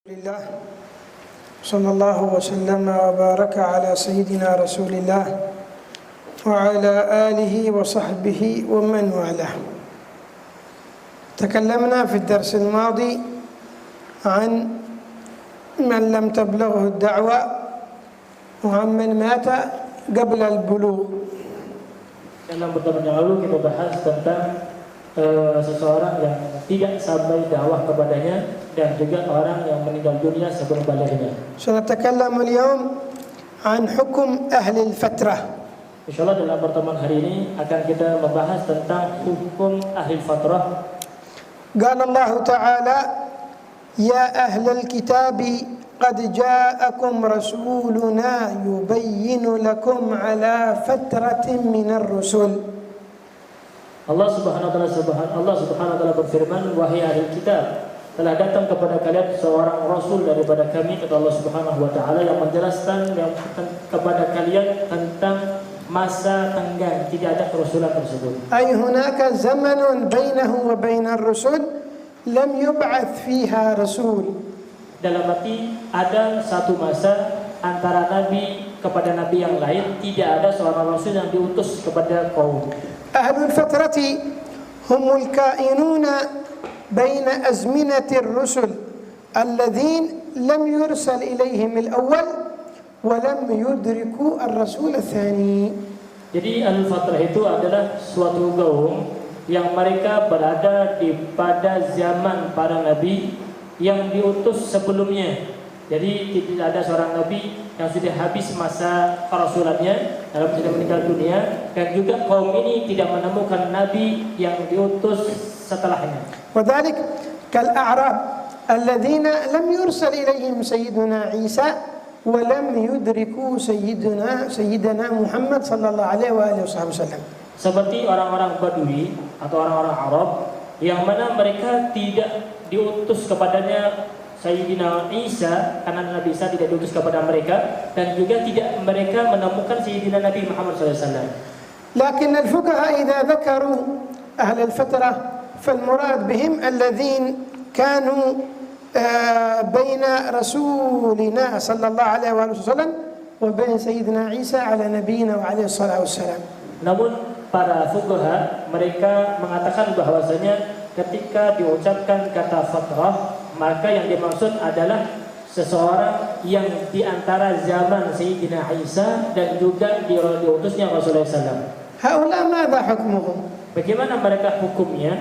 Alhamdulillah, sallallahu wasallam wa baraka ala sayyidina rasulillah wa ala alihi wa sahbihi wa man walah. تكلمنا في الدرس الماضي عن من لم تبلغه الدعوة وعن من مات قبل البلوغ. Dalam pertemuan yang lalu kita bahas tentang seseorang yang tidak sampai dakwah kepadanya dan juga orang yang meninggal dunia sebelum balignya. سنتكلم اليوم عن حكم أهل الفترة. Insyaallah dalam pertemuan hari ini akan kita membahas tentang hukum ahli fatrah. قال الله تعالى: يا أهل الكتاب قد جاءكم رسولنا يبين لكم على فترة من الرسل. Allah Subhanahu wa taala berfirman, wahai ahli kitab, telah datang kepada kalian seorang rasul daripada kami, kata Allah Subhanahu wa taala, yang menjelaskan kepada kalian tentang masa tenggang tidak ada kerasulan tersebut. أي هناك زمن بينه وبين الرسل لم يبعث فيها رسول. Dalam arti ada satu masa antara nabi kepada nabi yang lain tidak ada seorang rasul yang diutus kepada kaum. أهل الفترة هم الكائنون بين أزمنة الرسل الذين لم يرسل إليهم الأول ولم يدركوا الرسول الثاني. Jadi al-fatrah itu adalah suatu kaum yang mereka berada pada zaman para nabi yang diutus sebelumnya. Jadi tidak ada seorang nabi yang sudah habis masa kerasulannya dalam sudah meninggal dunia, dan juga kaum ini tidak menemukan nabi yang diutus setelahnya. وذلك كالأعراب الذين لم يرسل إليهم سيدنا عيسى ولم يدركوا سيدنا محمد صلى الله عليه وآله وسلم. Seperti orang-orang Badui atau orang-orang Arab yang mana mereka tidak diutus kepadanya Sayyidina Isa, karena Nabi Isa tidak diutus kepada mereka, dan juga tidak mereka menemukan Sayyidina Nabi Muhammad SAW. لكن الفقهاء إذا ذكروا أهل الفترة فالمراد بهم الذين كانوا بين رسولنا صلى الله عليه وسلم وبين سيدنا عيسى على نبينا وعليه الصلاة والسلام. Namun para fuqaha mereka mengatakan bahwasanya ketika diucapkan kata fatrah, maka yang dimaksud adalah seseorang yang di antara zaman Sayyidina Isa dan juga diutusnya Rasulullah SAW. هؤلاء ماذا حكمهم؟ Bagaimana mereka hukumnya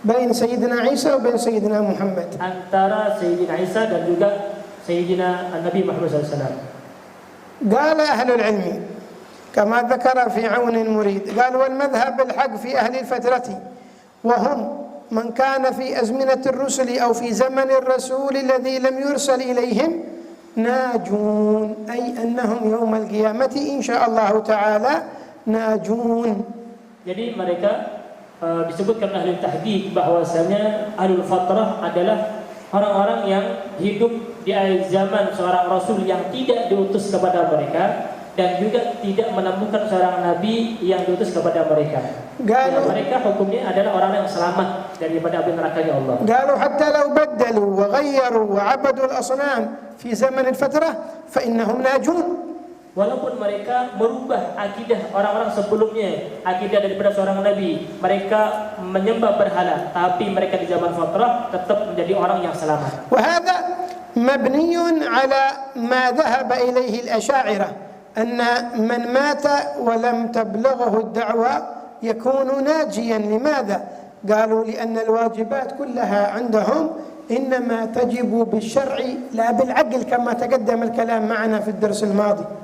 بين سيدنا عيسى وبين سيدنا محمد؟ antara Sayyidina Isa dan juga Sayyidina Nabi Muhammad SAW. قال أهل العلم كما ذكر في عون المريد، قال والمذهب الحق في أهل الفترة وهم من كان في أزمنة الرسل أو في زمن الرسول الذي لم يرسل إليهم ناجون، أي أنهم يوم القيامة إن شاء الله تعالى ناجون. Jadi mereka disebutkan ahli tahqiq bahwasanya ahlul fatrah adalah orang-orang yang hidup di zaman seorang rasul yang tidak diutus kepada mereka dan juga tidak menemukan seorang nabi yang diutus kepada mereka. Mereka hukumnya adalah orang yang selamat daripada api neraka Allah. قالوا حتى لو بدلوا وغيروا وعبدوا الأصنام في زمن الفترة فإنهم ناجون. Walaupun mereka merubah akidah orang-orang sebelumnya, akidah daripada seorang nabi, mereka menyembah berhala, tapi mereka di zaman fatrah tetap menjadi orang yang selamat. وهذا مبني على ما ذهب إليه الأشاعرة أن من مات ولم تبلغه الدعوة يكون ناجيا. لماذا؟ قالوا لأن الواجبات كلها عندهم إنما تجب بالشرع لا بالعقل كما تقدم الكلام معنا في الدرس الماضي.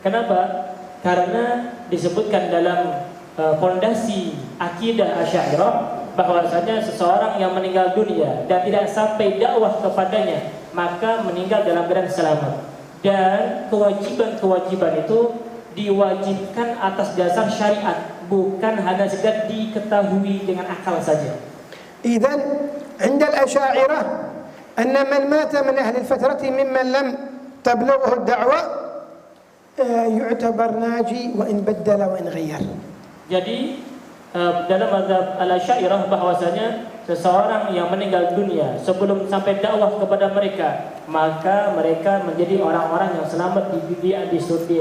Kenapa? Karena disebutkan dalam fondasi akidah Asy'ariyah bahwasanya seseorang yang meninggal dunia dan tidak sampai dakwah kepadanya maka meninggal dalam keadaan selamat. Dan kewajiban-kewajiban itu diwajibkan atas dasar syariat, bukan hanya sekedar diketahui dengan akal saja. إذن عند الأشاعرة أن من مات من أهل الفترة ممن لم تبلغه الدعوة يعتبر ناجي وإن بدل وإن غير. Jadi dalam mazhab Al-Asy'ariyah bahwasanya seseorang yang meninggal dunia sebelum sampai dakwah kepada mereka, maka mereka menjadi orang-orang yang selamat di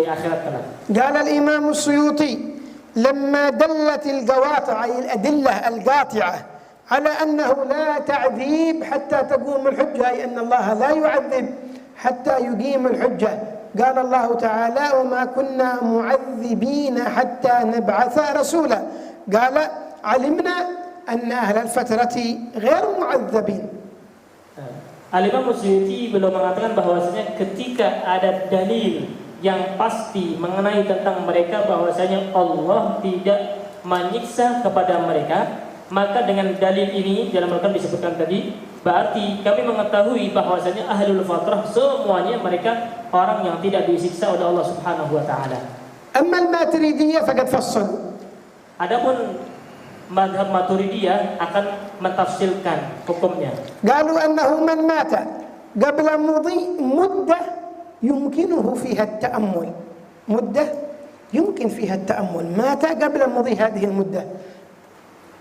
akhirat kelak. قال الإمام السيوطي لما دلت القواطع أي الأدلة القاطعة على أنه لا تعذيب حتى تقوم الحجة، أي أن الله لا يعذب حتى يقيم الحجة، قال الله تعالى وما كنا معذبين حتى نبعث رسولا، قال علمنا أن أهل الفترة غير معذبين. Al-Imam Suyuti belum mengatakan bahwasanya ketika ada dalil yang pasti mengenai tentang mereka bahwasanya Allah tidak menyiksa kepada mereka, maka dengan dalil ini dalam Al-Quran disebutkan tadi, berarti kami mengetahui bahwasanya ahlul fatrah semuanya mereka orang yang tidak disiksa oleh Allah Subhanahu wa taala. أما الماتريدية فقد فصلوا. Adapun mazhab Maturidiyah akan mentafsirkan hukumnya. قالوا أنه من مات قبل مضي مدة يمكنه فيها التأمل، مدة يمكن فيها التأمل، مات قبل مضي هذه المدة.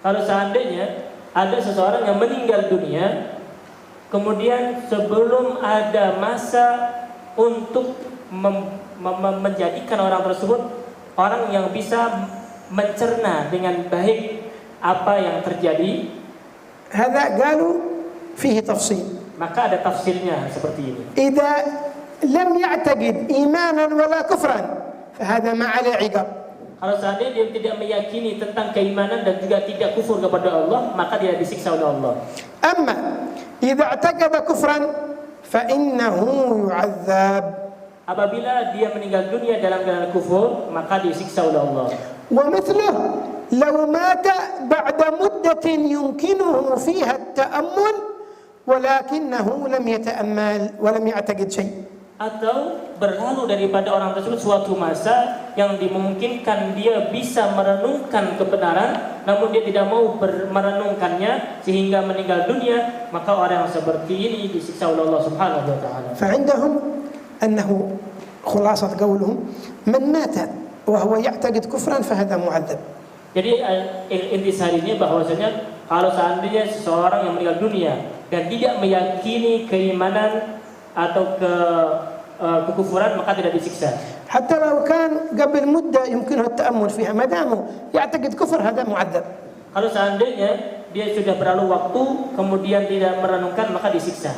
Kalau seandainya ada seseorang yang meninggal dunia, kemudian sebelum ada masa untuk menjadikan orang tersebut orang yang bisa mencerna dengan baik apa yang terjadi, هذا قالوا فيه تفصيل. maka ada tafsirnya seperti ini. إذا لم يعتقد إيمانا ولا كفرا فهذا ما عليه عقاب. Kalau seandainya dia tidak meyakini tentang keimanan dan juga tidak kufur kepada Allah, maka dia disiksa oleh Allah. أما إذا اعتقد كفرا فإنه يعذب. Apabila dia meninggal dunia dalam keadaan kufur, maka disiksa oleh Allah. ومثله لو مات بعد مدة يمكنه فيها التأمل ولكنه لم يتأمل ولم يعتقد شيء. Atau berlalu daripada orang tersebut suatu masa yang dimungkinkan dia bisa merenungkan kebenaran, namun dia tidak mau merenungkannya sehingga meninggal dunia, maka orang yang seperti ini disiksa oleh Allah Subhanahu wa taala. فعندهم أنه خلاصة قولهم من مات وهو يعتقد كفرا فهذا معذب. Jadi intisarinya bahwasanya kalau seandainya seseorang yang meninggal dunia dan tidak meyakini keimanan atau kekufuran, maka tidak disiksa. حتى لو كان قبل مدة يمكنه التأمل فيها ما دامه يعتقد كفر هذا معذب. Kalau seandainya dia sudah berlalu waktu kemudian tidak merenungkan, maka disiksa.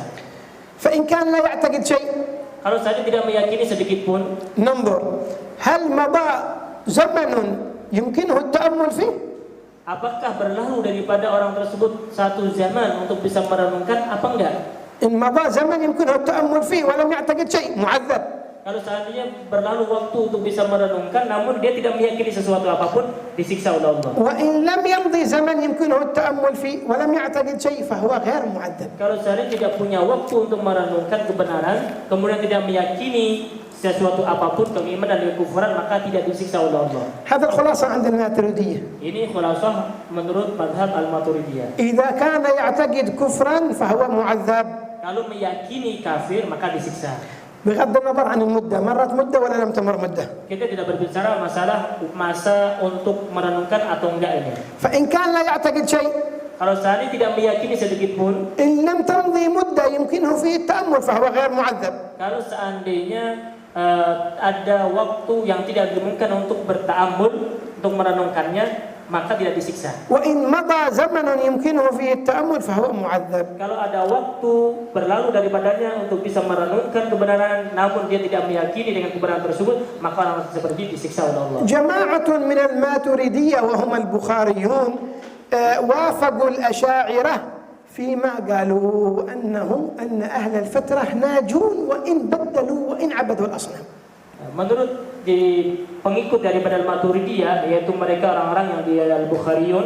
فإن كان لا يعتقد شيء Kalau seandainya tidak meyakini sedikit pun, ننظر هل مضى زمن يمكنه التأمل فيه؟ apakah berlalu daripada orang tersebut satu zaman untuk bisa merenungkan apa enggak? إن مضى زمن يمكنه التأمل فيه ولم يعتقد شيء معذب. Kalau seandainya berlalu waktu untuk bisa merenungkan namun dia tidak meyakini sesuatu apapun, disiksa oleh Allah. وإن لم يمضي زمن يمكنه التأمل فيه ولم يعتقد شيء فهو غير معذب. Kalau seandainya tidak punya waktu untuk merenungkan kebenaran, kemudian tidak meyakini sesuatu apapun keimanan dan kekufuran, maka tidak disiksa oleh Allah. هذا الخلاصة عند الماتريدية. Ini khulasah menurut mazhab Al-Maturidiyah. إذا كان يعتقد كفرا فهو معذب. Kalau meyakini kafir maka disiksa. بغض النظر عن المدة، مرت مدة ولا لم تمر مدة. Kita tidak berbicara masalah masa untuk merenungkan atau enggak ini. فإن كان لا يعتقد شيء Kalau seandainya tidak meyakini sedikit pun, إن لم تمضي مدة يمكنه فيه التأمل فهو غير معذب. kalau seandainya ada waktu yang tidak dimungkinkan untuk berta'ammul, untuk merenungkannya, maka tidak disiksa. وإن مضى زمن يمكنه فيه التأمل فهو معذب. Kalau ada waktu berlalu daripadanya untuk bisa merenungkan kebenaran, namun dia tidak meyakini dengan kebenaran tersebut, maka orang seperti disiksa oleh Allah. جماعة من الماتريدية وهم البخاريون وافقوا الأشاعرة فيما قالوا أن أهل الفترة ناجون وإن بدلوا وإن عبدوا الأصنام. Menurut di pengikut daripada Al-Maturidiyah, yaitu mereka orang-orang yang di Al-Bukhariyun,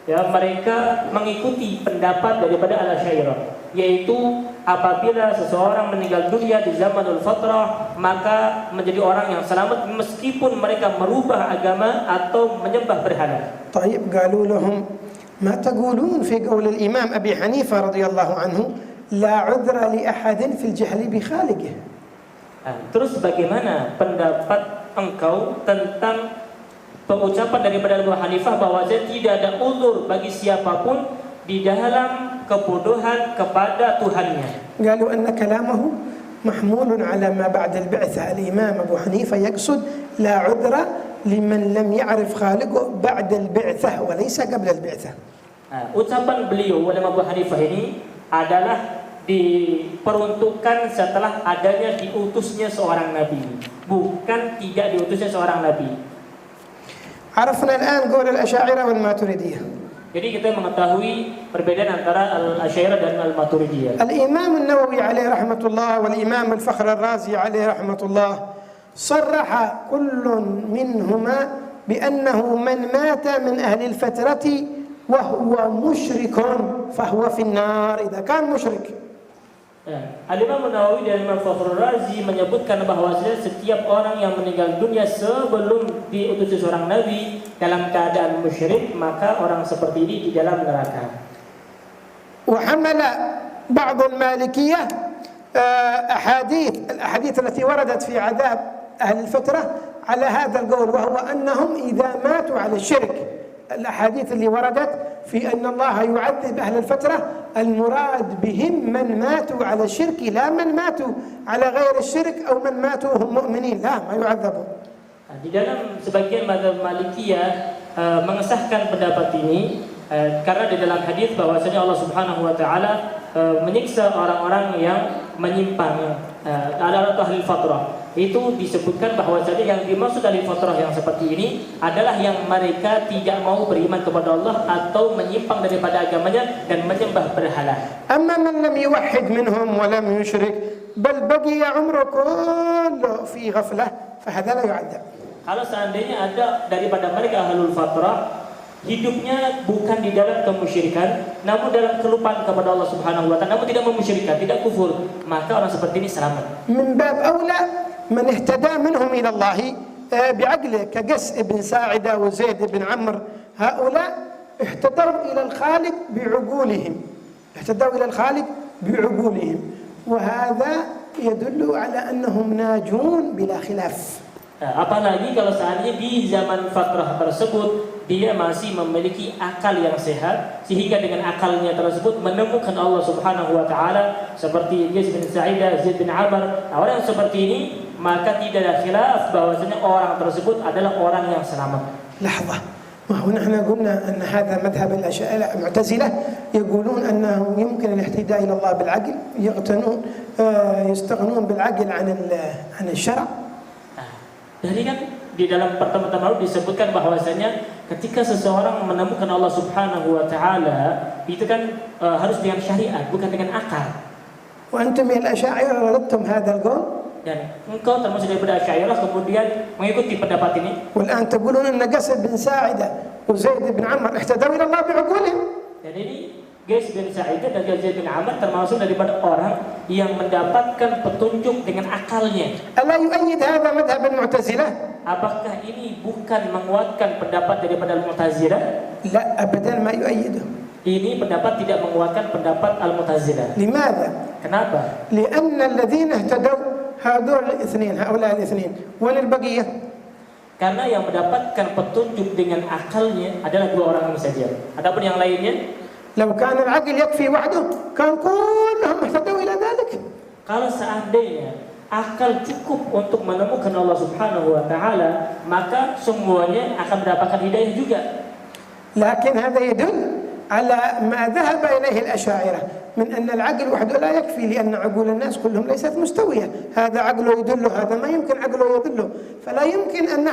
ya, mereka mengikuti pendapat daripada Al-Asy'ariyah, yaitu apabila seseorang meninggal dunia di zamanul fatrah, maka menjadi orang yang selamat meskipun mereka merubah agama atau menyembah berhala. طيب قالوا لهم ما تقولون في قول الإمام أبي حنيفة رضي الله عنه لا عذر لأحد في الجهل بخالقه. Terus bagaimana pendapat engkau tentang pengucapan daripada Abu Hanifah bahwasanya tidak ada uzur bagi siapapun di dalam kebodohan kepada Tuhannya. قالوا أن كلامه محمول على ما بعد البعثة. الإمام أبو حنيفة يقصد لا عذر لمن لم يعرف خالقه بعد البعثة وليس قبل البعثة. Ucapan beliau oleh Abu Hanifah ini adalah diperuntukkan setelah adanya diutusnya seorang nabi, bukan tidak diutusnya seorang nabi. عرفنا الآن قول الأشاعرة والماتريدية. Jadi kita mengetahui perbedaan antara Al-Asy'ariyah dan Al-Maturidiyah. الإمام النووي عليه رحمة الله والإمام الفخر الرازي عليه رحمة الله صرح كل منهما بأنه من مات من أهل الفترة وهو مشرك فهو في النار إذا كان مشرك. Al-Imam Nawawi dan Imam Fakhrul Razi menyebutkan bahwasanya setiap orang yang meninggal dunia sebelum diutus seorang nabi dalam keadaan musyrik, maka orang seperti ini di dalam neraka. وحمل بعض المالكية الأحاديث التي وردت في عذاب أهل الفترة على هذا القول، وهو أنهم إذا ماتوا على الشرك. الأحاديث اللي وردت في أن الله يعذب أهل الفترة المراد بهم من ماتوا على الشرك، لا من ماتوا على غير الشرك أو من ماتوا هم مؤمنين، لا ما يعذبون. Di dalam sebagian mazhab Malikiyah mengesahkan pendapat ini karena di dalam hadis bahwasanya Allah Subhanahu wa taala menyiksa orang-orang yang menyimpang adalah ahli fatrah. Itu disebutkan bahwasanya yang dimaksud ahli fatrah yang seperti ini adalah yang mereka tidak mau beriman kepada Allah atau menyimpang daripada agamanya dan menyembah berhala. Amma man lam yuwahhid minhum wa lam yushrik bal baqiya umru kullu fi ghaflah fahadha la yu'adzab. Kalau seandainya ada daripada mereka ahlul fatrah hidupnya bukan di dalam kemusyrikan, namun dalam kelupaan kepada Allah Subhanahu wa taala, namun tidak memusyrikan, tidak kufur, maka orang seperti ini selamat. Min bab aula man ihtada minhum ila Allah بعقله كقس ابن ساعدة وزيد بن عمرو هؤلاء اهتدوا إلى الخالق بعقولهم وهذا يدل على أنهم ناجون بلا خلاف. Apalagi kalau seandainya di zaman fatrah tersebut dia masih memiliki akal yang sehat, sehingga dengan akalnya tersebut menemukan Allah Subhanahu wa taala seperti Yazid bin Sa'idah, Zaid bin Amr. Orang yang seperti ini maka tidak ada khilaf bahwasanya orang tersebut adalah orang yang selamat. لحظة، ما هو نحن قلنا أن هذا مذهب المعتزلة يقولون أنه يمكن الاهتداء إلى الله بالعقل، يستغنون بالعقل عن الشرع. Jadi kan di dalam pertemuan lalu disebutkan bahwasanya ketika seseorang menemukan Allah Subhanahu wa taala itu kan harus dengan syariat bukan dengan akal. وأنتم يا الأشاعرة ردتم هذا القول. Dan engkau termasuk daripada Asy'ariyah kemudian mengikuti pendapat ini. والآن تقولون أن قس بن ساعدة وزيد بن عمرو اهتدوا إلى الله بعقولهم. Jadi Qais bin Sa'idah dan Zaid bin Amr termasuk daripada orang yang mendapatkan petunjuk dengan akalnya. ألا يؤيد هذا مذهب المعتزلة؟ Apakah ini bukan menguatkan pendapat daripada Al-Mu'tazilah? لا أبدا ما يؤيده. Ini pendapat tidak menguatkan pendapat Al-Mu'tazilah. لماذا؟ Kenapa? لأن الذين اهتدوا هؤلاء الاثنين وين البقية؟ Karena yang mendapatkan petunjuk dengan akalnya adalah dua orang ini saja. Adapun yang lainnya, لو كان العقل يكفي وحده كان كلهم اهتدوا إلى ذلك. Kalau seandainya akal cukup untuk menemukan Allah Subhanahu wa taala, maka semuanya akan mendapatkan hidayah juga. لكن هذا يدل على ما ذهب إليه الأشاعرة من أن العقل وحده لا يكفي، لأن عقول الناس كلهم ليست مستوية، هذا عقله يدله هذا ما يمكن عقله يدله، فلا يمكن أن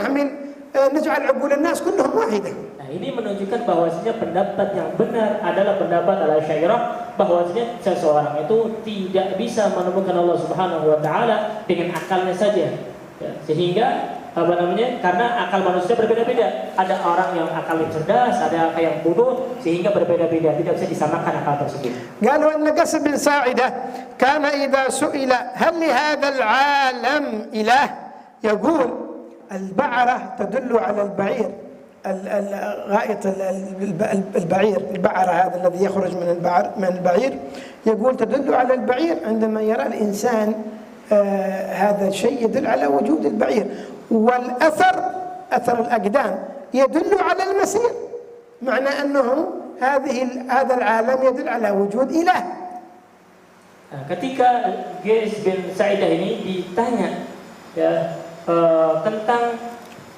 نجعل عقول الناس كلهم واحدة. Nah, ini menunjukkan bahwasanya pendapat yang benar adalah pendapat Al-Asy'ariyah, bahwasanya seseorang itu tidak bisa menemukan Allah Subhanahu wa taala dengan akalnya saja. Ya, sehingga karena akal manusia berbeda-beda. Ada orang yang akalnya cerdas, ada akal yang bodoh, sehingga berbeda-beda, tidak bisa disamakan akal tersebut. قالوا أن قس بن ساعدة كان إذا سئل هل لهذا العالم إله يقول البعرة تدل على البعير، غائط البعير، البعرة هذا الذي يخرج من البعير، يقول تدل على البعير. عندما يرى الإنسان هذا الشيء يدل على وجود البعير. والأثر أثر الأقدام يدل على المسير، معنى أنه هذا العالم يدل على وجود إله. Ketika Qais bin Sa'idah ini ditanya ya, tentang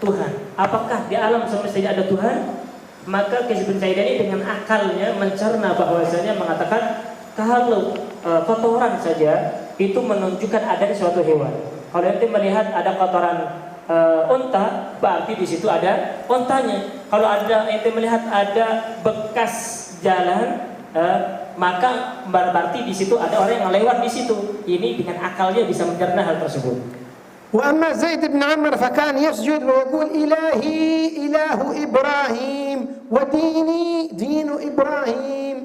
Tuhan, apakah di alam semesta ini ada Tuhan? Maka Qais bin Sa'idah ini dengan akalnya mencerna bahwasanya mengatakan kalau kotoran saja itu menunjukkan adanya suatu hewan. Kalau ente melihat ada kotoran unta, berarti di situ ada untanya. Kalau ente melihat ada bekas jalan, maka berarti di situ ada orang yang lewat di situ. Ini dengan akalnya bisa mencerna hal tersebut. وأما زيد بن عمرو فكان يسجد ويقول إلهي إله إبراهيم وديني دين إبراهيم.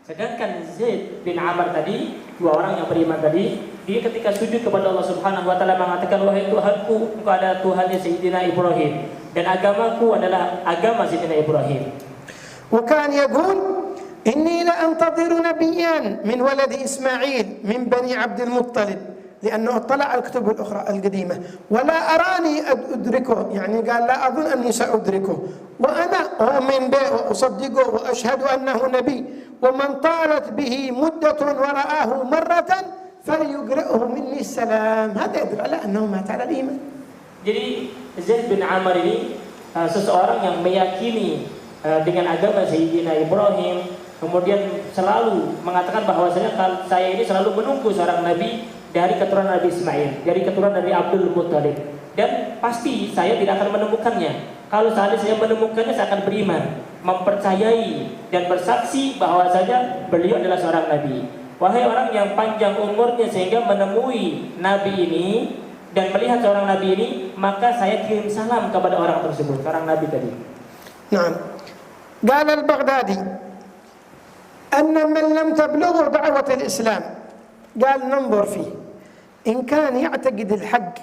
Sedangkan Zaid bin Amr tadi, dua orang yang beriman tadi, dia ketika sujud kepada Allah Subhanahu wa taala mengatakan, wahai Tuhanku, engkau adalah Tuhannya Sayyidina Ibrahim dan agamaku adalah agama Sayyidina Ibrahim. وكان يقول إني لأنتظر نبيا من ولد إسماعيل من بني عبد المطلب لأنه اطلع على الكتب الأخرى القديمة ولا أراني أدركه، يعني قال لا أظن أني سأدركه وأنا أؤمن به وأصدقه وأشهد أنه نبي ومن طالت به مدة ورآه مرة فليقرئه مني السلام. هذا يدل على أنه مات على الإيمان. Jadi Zaid bin Amr ini seseorang yang meyakini dengan agama Sayyidina Ibrahim, kemudian selalu mengatakan bahwasanya saya ini selalu menunggu seorang nabi dari keturunan Nabi Ismail, dari keturunan dari Abdul Muttalib, dan pasti saya tidak akan menemukannya. Kalau seandainya saya menemukannya, saya akan beriman, mempercayai dan bersaksi bahwasanya beliau adalah seorang nabi. Wahai orang yang panjang umurnya sehingga menemui nabi ini dan melihat seorang nabi ini, maka saya kirim salam kepada orang tersebut, seorang nabi tadi. Nah, قال البغدادي أن من لم تبلغه دعوة الإسلام قال ننظر فيه إن كان يعتقد الحق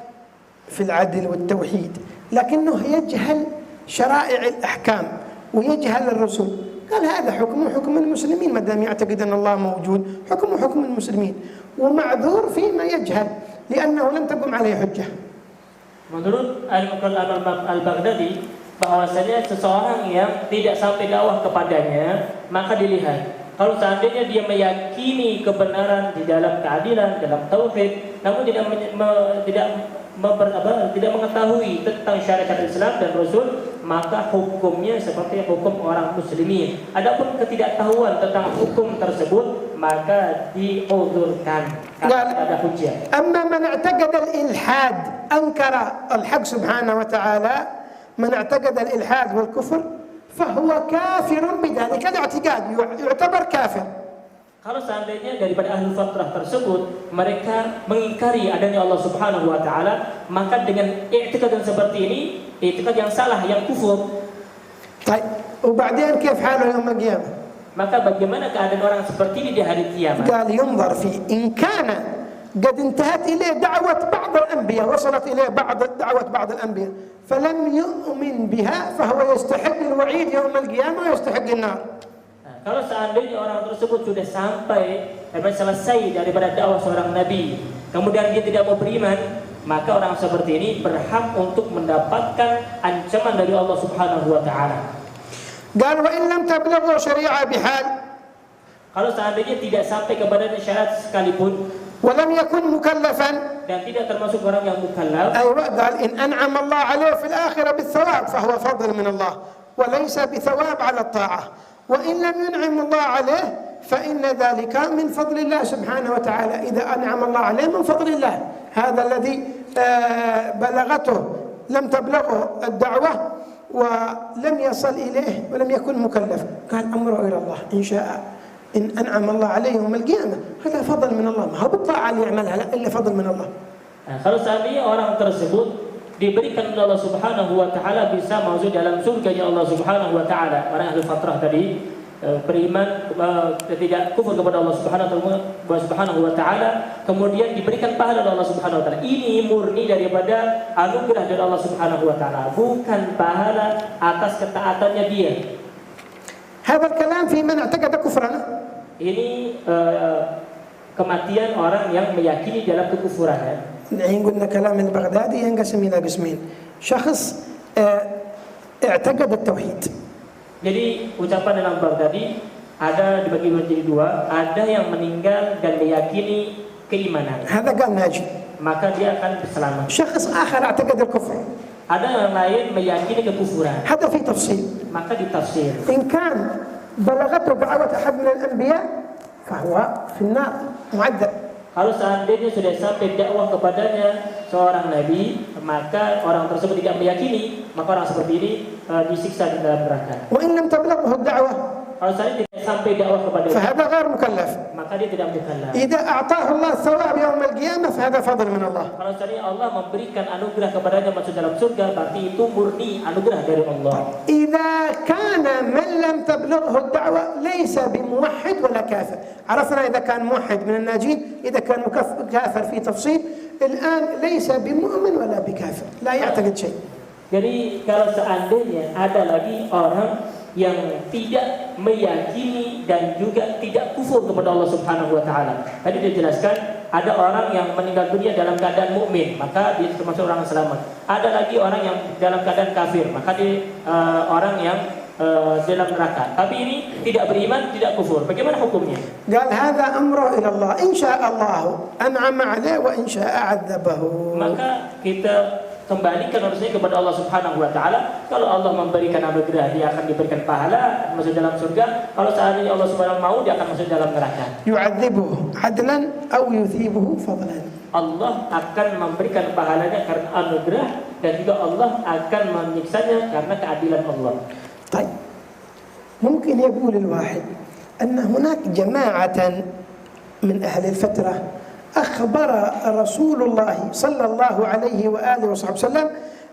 في العدل والتوحيد لكنه يجهل شرائع الأحكام ويجهل الرسل، قال هذا حكم المسلمين ما دام يعتقد أن الله موجود، حكم المسلمين ومعذور فيما يجهل لأنه لم تقم عليه حجة. Menurut Al-Baghdadi, bahwasanya seseorang yang tidak sampai dakwah kepadanya, maka dilihat kalau seandainya dia meyakini kebenaran di dalam keadilan, dalam tauhid, namun tidak mengetahui tentang syariat Islam dan Rasul, maka hukumnya seperti hukum orang muslimin. Adapun ketidaktahuan tentang hukum tersebut, maka diuzurkan karena ada hujjah. Amma man i'taqada al-ilhad ankara al-haq subhanahu wa ta'ala, man i'taqada al-ilhad wal kufr فهو كافر بذلك الاعتقاد يعتبر كافر. Kalau seandainya daripada ahli fatrah tersebut mereka mengingkari adanya Allah Subhanahu wa taala, maka dengan i'tikad yang seperti ini, i'tikad yang salah, yang kufur. طيب وبعدين كيف حاله يوم القيامة؟ Maka bagaimana keadaan orang seperti ini di hari kiamat? قال ينظر فيه إن كان قد انتهت إليه دعوة بعض الأنبياء، وصلت إليه دعوة بعض الأنبياء فلم يؤمن بها فهو يستحق الوعيد يوم القيامة ويستحق النار. Kalau seandainya orang tersebut sudah sampai selesai daripada dakwah seorang nabi, kemudian dia tidak mau beriman, maka orang seperti ini berhak untuk mendapatkan ancaman dari Allah Subhanahu wa taala. قال وإن لم تبلغه شريعة بحال. Kalau seandainya tidak sampai kepada syarat sekalipun, ولم يكن مكلفا dan tidak termasuk orang yang mukallaf. أيوة قال إن أنعم الله عليه في الآخرة بالثواب فهو فضل من الله وليس بثواب على الطاعة، وإن لم ينعم الله عليه فإن ذلك من فضل الله سبحانه وتعالى. إذا أنعم الله عليه من فضل الله، هذا الذي بلغته لم تبلغه الدعوة ولم يصل إليه ولم يكن مكلف، قال أمره إلى الله إن شاء إن أنعم الله عليه يوم القيامة هذا فضل من الله، ما هو بالطاعة اللي يعملها لا إلا فضل من الله. Kalau seandainya orang tersebut diberikan oleh Allah Subhanahu wa taala bisa masuk dalam surganya Allah Subhanahu wa taala, orang ahli fatrah tadi beriman tidak kufur kepada Allah Subhanahu wa taala, kemudian diberikan pahala oleh Allah Subhanahu wa taala. Ini murni daripada anugerah dari Allah Subhanahu wa taala, bukan pahala atas ketaatannya dia. هذا الكلام في من اعتقد كفرنا. Ini kematian orang yang meyakini dalam kekufuran. الحين قلنا كلام البغدادي ينقسم إلى قسمين، شخص اعتقد التوحيد. Jadi ucapan dalam bab tadi ada dibagi menjadi dua, ada yang meninggal dan meyakini keimanan, هذا قال ناجي. maka dia akan selamat. شخص آخر اعتقد الكفر. Ada yang lain meyakini kekufuran, هذا في تفصيل. maka ditafsir. إن كان بلغته دعوة أحد من الأنبياء فهو في النار معذب. Kalau seandainya sudah sampai dakwah kepadanya seorang nabi, maka orang tersebut tidak meyakini, maka orang seperti ini disiksa di dalam neraka. وإن لم تبلغه الدعوة Kalau seandainya tidak sampai dakwah kepadanya, فهذا غير مكلف. maka dia tidak mukallaf. إذا أعطاه الله الثواب يوم القيامة فهذا فضل من الله. Kalau seandainya Allah memberikan anugerah kepadanya masuk dalam surga, berarti itu murni anugerah dari Allah. إذا كان من لم تبلغه الدعوة ليس بموحد ولا كافر. عرفنا إذا كان موحد من الناجين، إذا كان كافر في تفصيل. الآن ليس بمؤمن ولا بكافر، لا يعتقد شيء. Jadi kalau seandainya ada lagi orang yang tidak meyakini dan juga tidak kufur kepada Allah Subhanahu wa taala. Tadi dijelaskan ada orang yang meninggal dunia dalam keadaan mukmin, maka dia termasuk orang selamat. Ada lagi orang yang dalam keadaan kafir, maka dia orang yang dalam neraka. Tapi ini tidak beriman, tidak kufur. Bagaimana hukumnya? قال هذا أمره إلى الله، إن شاء الله أنعم عليه وإن شاء عذبه. Maka kita kembalikan harusnya kepada Allah Subhanahu wa taala. Kalau Allah memberikan anugerah, dia akan diberikan pahala masuk dalam surga. Kalau seandainya Allah Subhanahu mau, dia akan masuk dalam neraka. يعذبه عدلا أو يثيبه فضلا. Allah akan memberikan pahalanya karena anugerah, dan juga Allah akan menyiksanya karena keadilan Allah. طيب ممكن يقول الواحد أن هناك جماعة من أهل الفترة أخبر رسول الله صلى الله عليه وآله وصحبه وسلم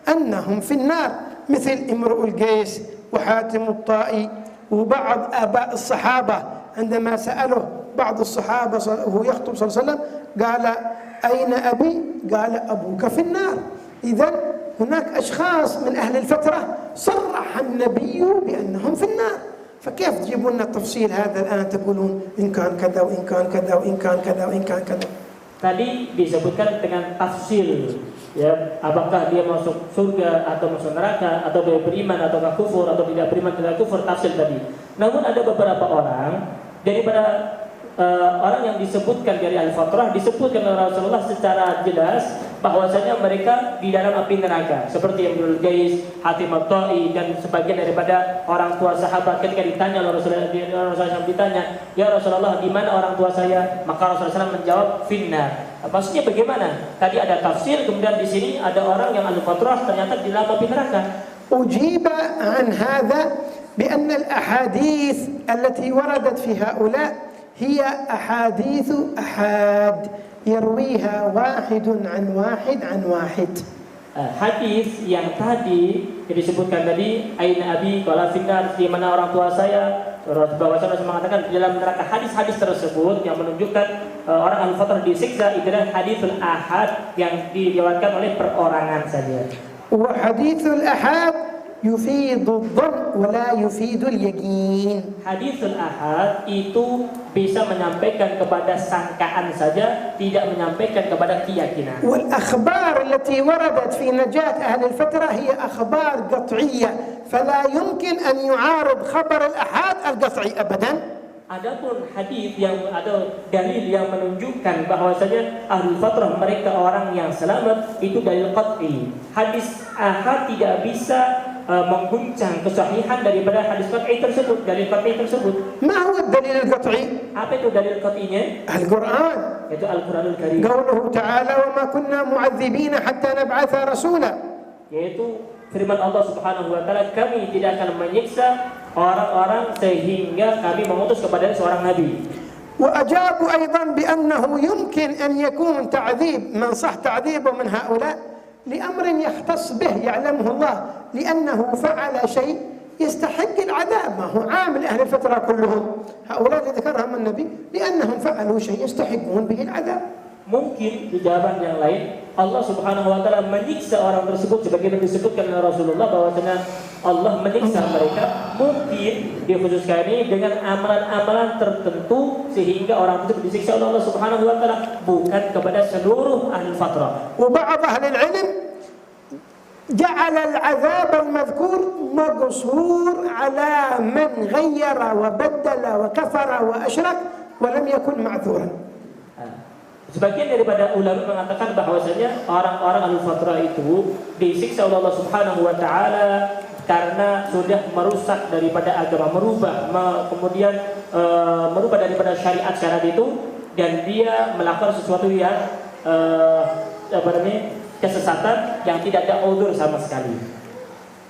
أنهم في النار، مثل امرؤ القيس وحاتم الطائي وبعض آباء الصحابة عندما سأله بعض الصحابة وهو يخطب صلى الله عليه وسلم قال أين أبي؟ قال أبوك في النار. إذن هناك أشخاص من أهل الفترة صرح النبي بأنهم في النار، فكيف تجيبون لنا التفصيل هذا الآن تقولون إن كان كذا وإن كان كذا وإن كان كذا وإن كان كذا. Tadi disebutkan dengan tafsir, ya, apakah dia masuk surga atau masuk neraka, atau dia beriman atau kufur, atau tidak beriman tidak kufur, tafsir tadi. Namun ada beberapa orang daripada orang yang disebutkan dari Al-Fatrah, disebutkan oleh Rasulullah secara jelas bahwasanya mereka di dalam api neraka, seperti Imrul Qais, Hatim At-Tai, dan sebagian daripada orang tua sahabat. Ketika ditanya oleh Rasulullah ditanya, "Ya Rasulullah, di mana orang tua saya?" Maka Rasulullah SAW menjawab, "Finnar." Maksudnya bagaimana? Tadi ada tafsir, kemudian di sini ada orang yang Al-Fatrah ternyata di dalam api neraka. أجيب عن هذا بأن الأحاديث التي وردت في هؤلاء هي أحاديث أحاد يرويها واحد عن واحد عن واحد. Hadis yang tadi disebutkan tadi, aina abi qala finnar, di mana orang tua saya, bahwasanya mengatakan di dalam neraka. Hadis-hadis tersebut yang menunjukkan orang Al-Fatrah disiksa, itu adalah hadisul ahad yang diriwayatkan oleh perorangan saja. وحديث الأحاد يفيد الظن ولا يفيد اليقين. Hadisul ahad itu bisa menyampaikan kepada sangkaan saja, tidak menyampaikan kepada keyakinan. والأخبار التي وردت في نجاة أهل الفترة هي أخبار قطعية، فلا يمكن أن يعارض خبر الأحاد القطعي أبدا. Adapun hadis yang ada dalil yang menunjukkan bahwasanya Ahlul Fatrah mereka orang yang selamat, itu dalil qat'i. Hadis ahad tidak bisa mengguncang kesahihan daripada hadis qat'i tersebut, dalil qat'i tersebut. ما هو الدليل القطعي؟ Apa itu dalil qat'inya? القرآن. Yaitu Al-Qur'anul Karim. قوله تعالى وما كنا معذبين حتى نبعث رسولا. Yaitu firman Allah Subhanahu wa taala, kami tidak akan menyiksa orang-orang sehingga kami mengutus kepada seorang nabi. وأجابوا أيضا بأنه يمكن أن يكون تعذيب من صح تعذيبه من هؤلاء لأمر يختص به يعلمه الله، لأنه فعل شيء يستحق العذاب، ما هو عامل أهل الفترة كلهم هؤلاء اللي ذكرهم النبي لأنهم فعلوا شيء يستحقون به العذاب. Mungkin di jawaban yang lain, Allah Subhanahu wa taala menyiksa orang tersebut sebagaimana disebutkan oleh Rasulullah bahwasanya Allah menyiksa mereka, mungkin dikhususkan ini dengan amalan-amalan tertentu sehingga orang tersebut disiksa oleh Allah Subhanahu wa taala, bukan kepada seluruh ahli fatrah. وبعض أهل العلم جعل العذاب المذكور مقصور على من غير وبدل وكفر وأشرك ولم يكن معذورا. Sebagian daripada ulama mengatakan bahwasanya orang-orang Ahlul Fatrah itu disiksa oleh Allah Subhanahu wa taala karena sudah merusak daripada agama, kemudian merubah daripada syariat itu, dan dia melakukan sesuatu yang kesesatan yang tidak ada udzur sama sekali.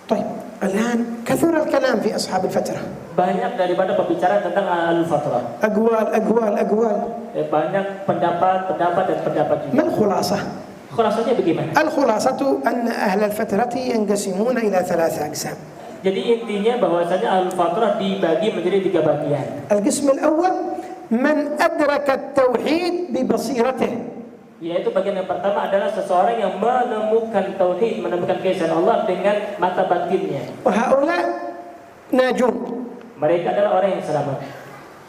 طيب الآن كثر الكلام في أصحاب الفترة. Banyak daripada pembicaraan tentang Ahlul Fatrah. أقوال. Banyak pendapat dan pendapat juga. ما الخلاصة؟ Khulasanya bagaimana? الخلاصة أن أهل الفترة ينقسمون إلى 3 أقسام. Jadi intinya bahwasanya Ahlul Fatrah dibagi menjadi 3 bagian. القسم الأول من أدرك التوحيد ببصيرته. Yaitu bagian yang pertama adalah seseorang yang menemukan tauhid, menemukan keesaan Allah dengan mata batinnya. وهؤلاء ناجون. Mereka adalah orang yang selamat.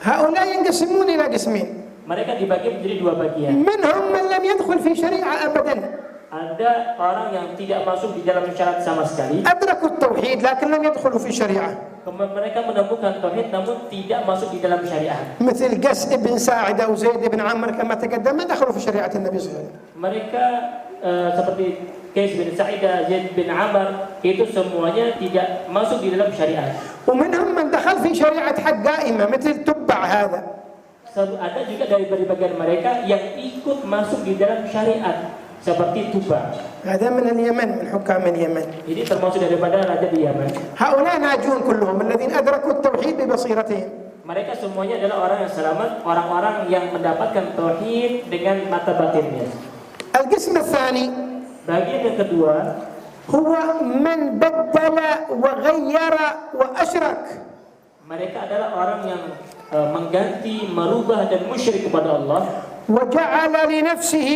هؤلاء ينقسمون إلى قسمين. Mereka dibagi menjadi 2 bagian. منهم من لم يدخل في شريعة أبدا. Ada orang yang tidak masuk di dalam syariat sama sekali. أدركوا التوحيد لكن لم يدخلوا في شريعة. Mereka menemukan tauhid namun tidak masuk di dalam syariat. مثل قس ابن ساعدة وزيد بن عمر كما تقدم ما دخلوا في شريعة النبي صلى الله عليه وسلم. Mereka seperti Qais bin Sa'idah, Zaid bin Amr, itu semuanya tidak masuk di dalam syariat. ومنهم من دخل في شريعة حق قائمة مثل تبع هذا. Ada juga dari bagian mereka yang ikut masuk di dalam syariat seperti Tuba. هذا من اليمن، من حكام اليمن. Ini termasuk daripada raja di Yaman. هؤلاء ناجون كلهم الذين أدركوا التوحيد ببصيرتهم. Mereka semuanya adalah orang yang selamat, orang-orang yang mendapatkan tauhid dengan mata batinnya. القسم الثاني Bagian yang kedua, هو من بدل وغير وأشرك. mereka adalah orang yang mengganti, merubah dan musyrik kepada Allah. وجعل لنفسه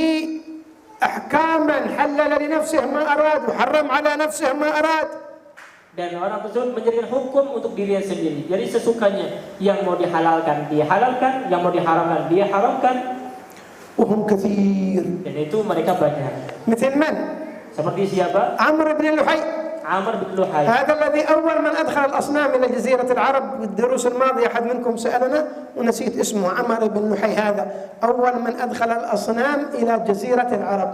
أحكاما حلل لنفسه ما أراد وحرم على نفسه ما أراد. Dan orang tersebut menjadikan hukum untuk dirinya sendiri. Jadi sesukanya, yang mau dihalalkan dia halalkan, yang mau diharamkan dia haramkan. وهم كثير. Dan itu mereka banyak. مثل من؟ Seperti siapa? عمرو بن لحي. Amr bin Luhai. هذا الذي أول من أدخل الأصنام إلى جزيرة العرب. بالدروس الماضية أحد منكم سألنا ونسيت اسمه، عمرو بن لحي هذا أول من أدخل الأصنام إلى جزيرة العرب.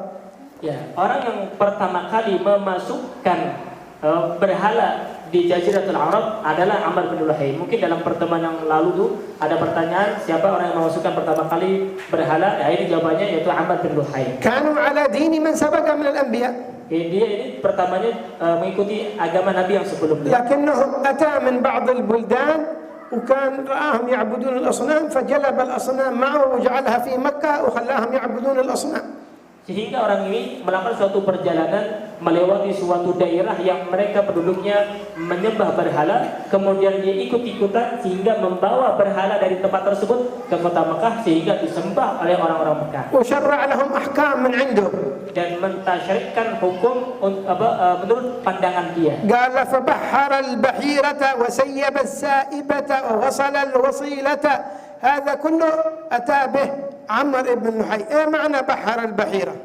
Ya, orang yang pertama kali memasukkan berhala di Jaziratul Arab adalah Amr bin Luhai. Mungkin dalam pertemuan yang lalu tuh ada pertanyaan siapa orang yang memasukkan pertama kali berhala? Ya, ini jawabannya yaitu Amr bin Luhai. كانوا على دين من سبق من الأنبياء. Dia ini pertamanya mengikuti agama Nabi yang sebelumnya. لكنه أتى من بعض البلدان وكان رآهم يعبدون الأصنام فجلب الأصنام معه وجعلها في مكة وخلاهم يعبدون الأصنام. Sehingga orang ini melakukan suatu perjalanan melewati suatu daerah yang mereka penduduknya menyembah berhala, kemudian dia ikut-ikutan sehingga membawa berhala dari tempat tersebut ke kota Mekah sehingga disembah oleh orang-orang Mekah. وشرع لهم أحكام من عنده. Dan mentasyri'kan hukum menurut pandangan dia. قال فبحر البحيرة وسيب السائبة ووصل الوصيلة. هذا كله أتى به عمرو بن لحي. إيه معنى بحر البحيرة؟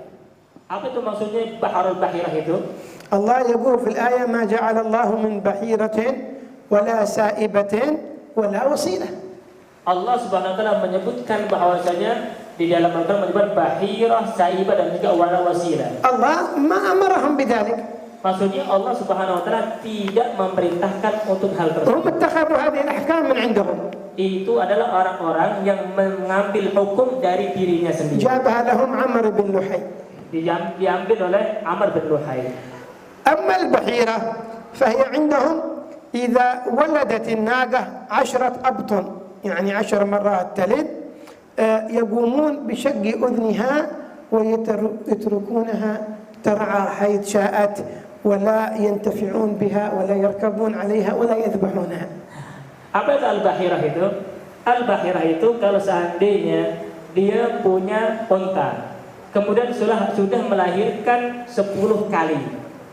Apa itu maksudnya Baharul Bahirah itu? الله يقول في الآية ما جعل الله من بحيرة ولا سائبة ولا وصيلة. Allah Subhanahu wa taala menyebutkan bahwasanya di dalam Al-Qur'an menyebut bahirah, saibah dan juga wala wasilah. الله ما أمرهم بذلك. Maksudnya Allah Subhanahu wa taala tidak memerintahkan untuk hal tersebut. هم اتخذوا هذه الأحكام من عندهم. Itu adalah orang-orang yang mengambil hukum dari dirinya sendiri. جابها لهم عمرو بن لحي. Diambil oleh Amr bin Luhai. أما البحيرة فهي عندهم إذا ولدت الناقة 10 أبطن يعني 10 مرات تلد يقومون بشق أذنها ويتركونها ترعى حيث شاءت ولا ينتفعون بها ولا يركبون عليها ولا يذبحونها. Apa itu al-bahirah itu? Al-bahirah itu kalau seandainya dia punya unta, kemudian sudah melahirkan 10 kali.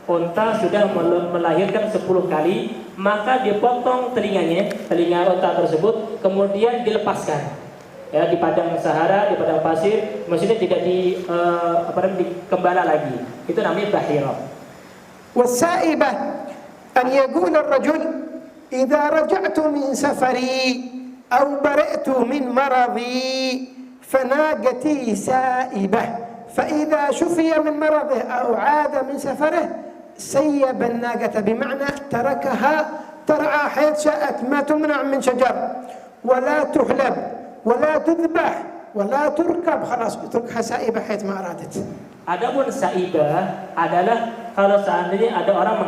Unta sudah melahirkan 10 kali, maka dipotong telinga unta tersebut, kemudian dilepaskan. Ya, di padang Sahara, di padang pasir, maksudnya tidak dikembala lagi. Itu namanya bahirah. والسائبة أن يقول الرجل إذا رجعت من سفري أو برئت من مرضي فناقتي سائبة، فإذا شفي من مرضه أو عاد من سفره سيب الناقة، بمعنى تركها ترعى حيث شاءت، ما تمنع من شجر ولا تحلب ولا تذبح ولا تركب، خلاص اتركها سائبة حيث ما أرادت. Adapun saibah adalah kalau seandainya ada orang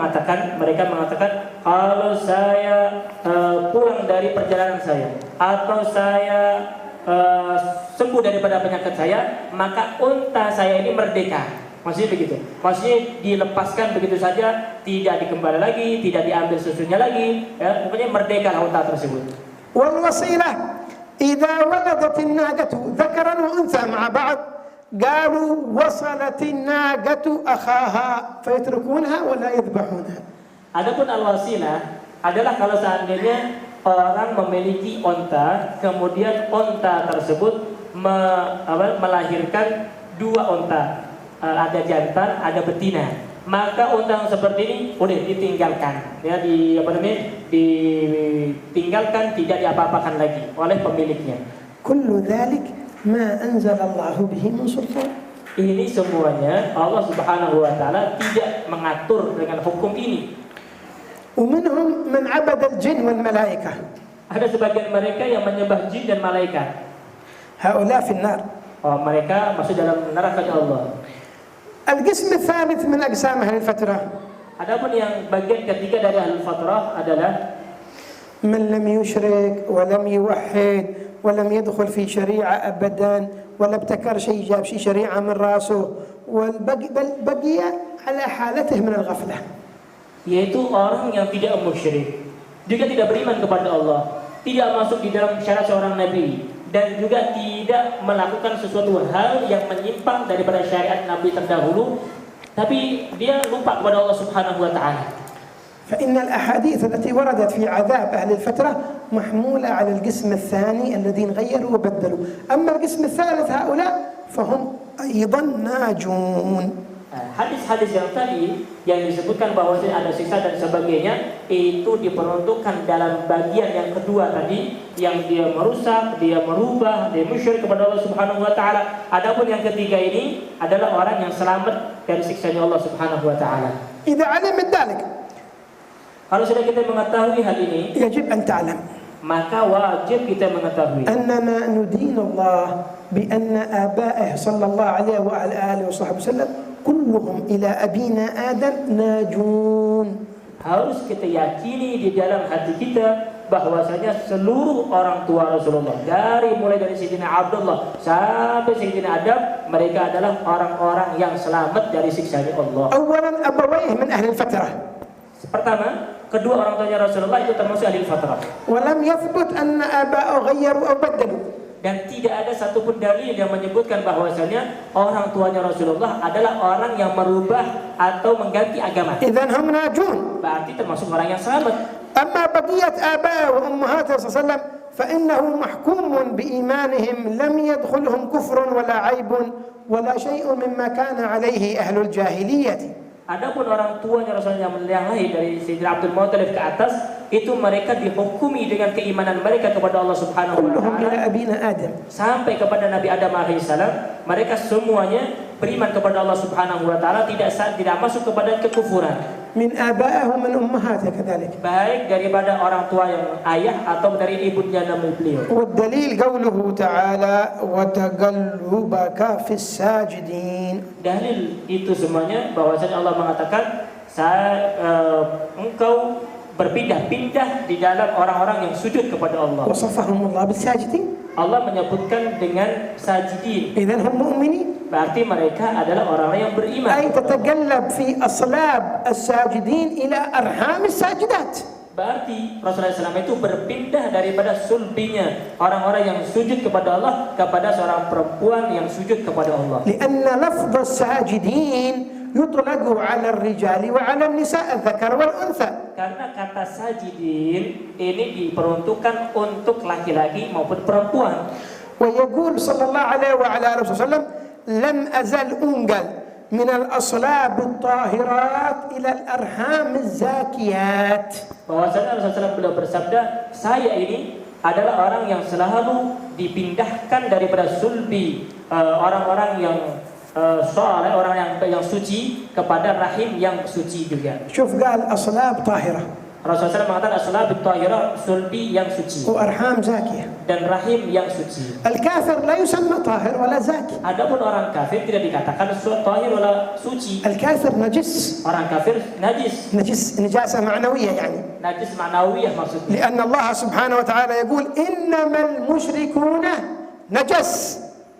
mereka mengatakan kalau saya pulang dari perjalanan saya atau saya sembuh daripada penyakit saya, maka unta saya ini merdeka. Maksudnya begitu. Maksudnya dilepaskan begitu saja, tidak dikembali lagi, tidak diambil susunya lagi, ya, pokoknya merdeka unta tersebut. Wal wasilah idza waladat an-naqatu dzakaran wa untha ma'a ba'd قالوا وصلت الناقة أخاها فيتركونها ولا يذبحونها. Adapun al-wasilah adalah kalau seandainya orang memiliki onta, kemudian onta tersebut melahirkan dua onta, ada jantan, ada betina, maka onta yang seperti ini udah ditinggalkan, ya, ditinggalkan, tidak diapa-apakan lagi oleh pemiliknya. Kullu dzalik ma anzalallahu bihi min sultan. Ini semuanya Allah Subhanahu wa taala tidak mengatur dengan hukum ini. ومنهم من عبد الجن والملائكة. Ada sebagian mereka yang menyembah jin dan malaikat. هؤلاء في النار. Oh, mereka masuk dalam neraka Allah. القسم الثالث من أقسام أهل الفترة. Adapun yang bagian ketiga dari ahli fatrah adalah من لم يشرك ولم يوحد ولم يدخل في شريعة أبدا ولا ابتكر شيء، جاب شيء شريعة من راسه بل بقي على حالته من الغفلة. Yaitu orang yang tidak musyrik, juga tidak beriman kepada Allah, tidak masuk di dalam syarat seorang nabi, dan juga tidak melakukan sesuatu hal yang menyimpang daripada syariat nabi terdahulu, tapi dia lupa kepada Allah Subhanahu wa taala. فإن الأحاديث التي وردت في عذاب أهل الفترة محمولة على القسم الثاني الذين غيروا وبدلوا، أما القسم الثالث هؤلاء فهم أيضا ناجون. Hadis-hadis yang tadi yang disebutkan bahwa ada siksa dan sebagainya itu diperuntukkan dalam bagian yang kedua tadi, yang dia merusak, dia merubah, dia musyrik kepada Allah Subhanahu wa taala. Adapun yang ketiga ini adalah orang yang selamat dari siksanya Allah Subhanahu wa taala. إذا علم ذلك, kalau sudah kita mengetahui hal ini, يجب أن تعلم, maka wajib kita mengetahui أننا ندين الله بأن آبائه صلى الله عليه وعلى آله وصحبه وسلم كلهم إلى أبينا آدم ناجون. Harus kita yakini di dalam hati kita bahwasanya seluruh orang tua Rasulullah, mulai dari Sayyidina Abdullah sampai Sayyidina Adam, mereka adalah orang-orang yang selamat dari siksanya Allah. أولا أبويه من أهل الفترة. Pertama, kedua orang tuanya Rasulullah itu termasuk ahli fatrah. Walam yathbut anna aba'ahu ghayyaru aw baddalu. Dan tidak ada satupun dalil yang menyebutkan bahwasanya orang tuanya Rasulullah adalah orang yang merubah atau mengganti agama. Idzan hum najun. Berarti termasuk orang yang selamat. Amma baqiyat aba'ahu wa ummahatiu sallallahu alaihi wasallam fa innahu mahkumun bi imanihim lam yadkhulhum kufrun wala aibun wala syai'un mimma kana alaihi ahlul jahiliyyah. Adapun orang tuanya Rasulullah yang lain dari Sayyidina Abdul Muttalib ke atas, itu mereka dihukumi dengan keimanan mereka kepada Allah Subhanahu wa taala sampai kepada Nabi Adam alaihissalam. Mereka semuanya beriman kepada Allah Subhanahu wa taala, tidak masuk kepada kekufuran. Min aba'ahum min ummahatihim kadzalik. Baik daripada orang tua yang ayah atau dari ibunya nabi beliau. Wa dalil qauluhu ta'ala wa taqallubaka fis sajidin. Dalil itu semuanya bahwasanya Allah mengatakan engkau berpindah-pindah di dalam orang-orang yang sujud kepada Allah. Wasafahumullah bisajidin. Allah menyebutkan dengan sajidin. Idzan hum mu'minin. Berarti mereka adalah orang-orang yang beriman. Ay tatagallab fi aslab as-sajidin ila arham as-sajidat. Berarti Rasulullah SAW itu berpindah daripada sulbinya orang-orang yang sujud kepada Allah kepada seorang perempuan yang sujud kepada Allah. Lianna lafdh as-sajidin yutlaqu 'ala ar-rijali wa 'ala an-nisa' adz-dzakar wal untha. Karena kata sajidin ini diperuntukkan untuk laki-laki maupun perempuan. Wa yaqul sallallahu alaihi wa ala alihi wasallam lam azal ungal من الأصلاب الطاهرات إلى الأرحام الزاكيات. Bahwasanya Rasulullah beliau bersabda, saya ini adalah orang yang selalu dipindahkan daripada sulbi orang-orang yang soleh, orang yang suci kepada rahim yang suci juga. شوف قال أصلاب طاهرة Rasulullah mengatakan aslab at-tahirah, sulbi yang suci وأرحام زاكية. dan rahim yang suci. الكافر لا يسمى طاهر ولا زاكي. Adapun orang kafir tidak dikatakan tahir wala suci. الكافر نجس. Orang kafir najis. نجاسة معنوية يعني. Najis ma'nawiyah maksudnya. لأن الله سبحانه وتعالى يقول إنما المشركون نجس.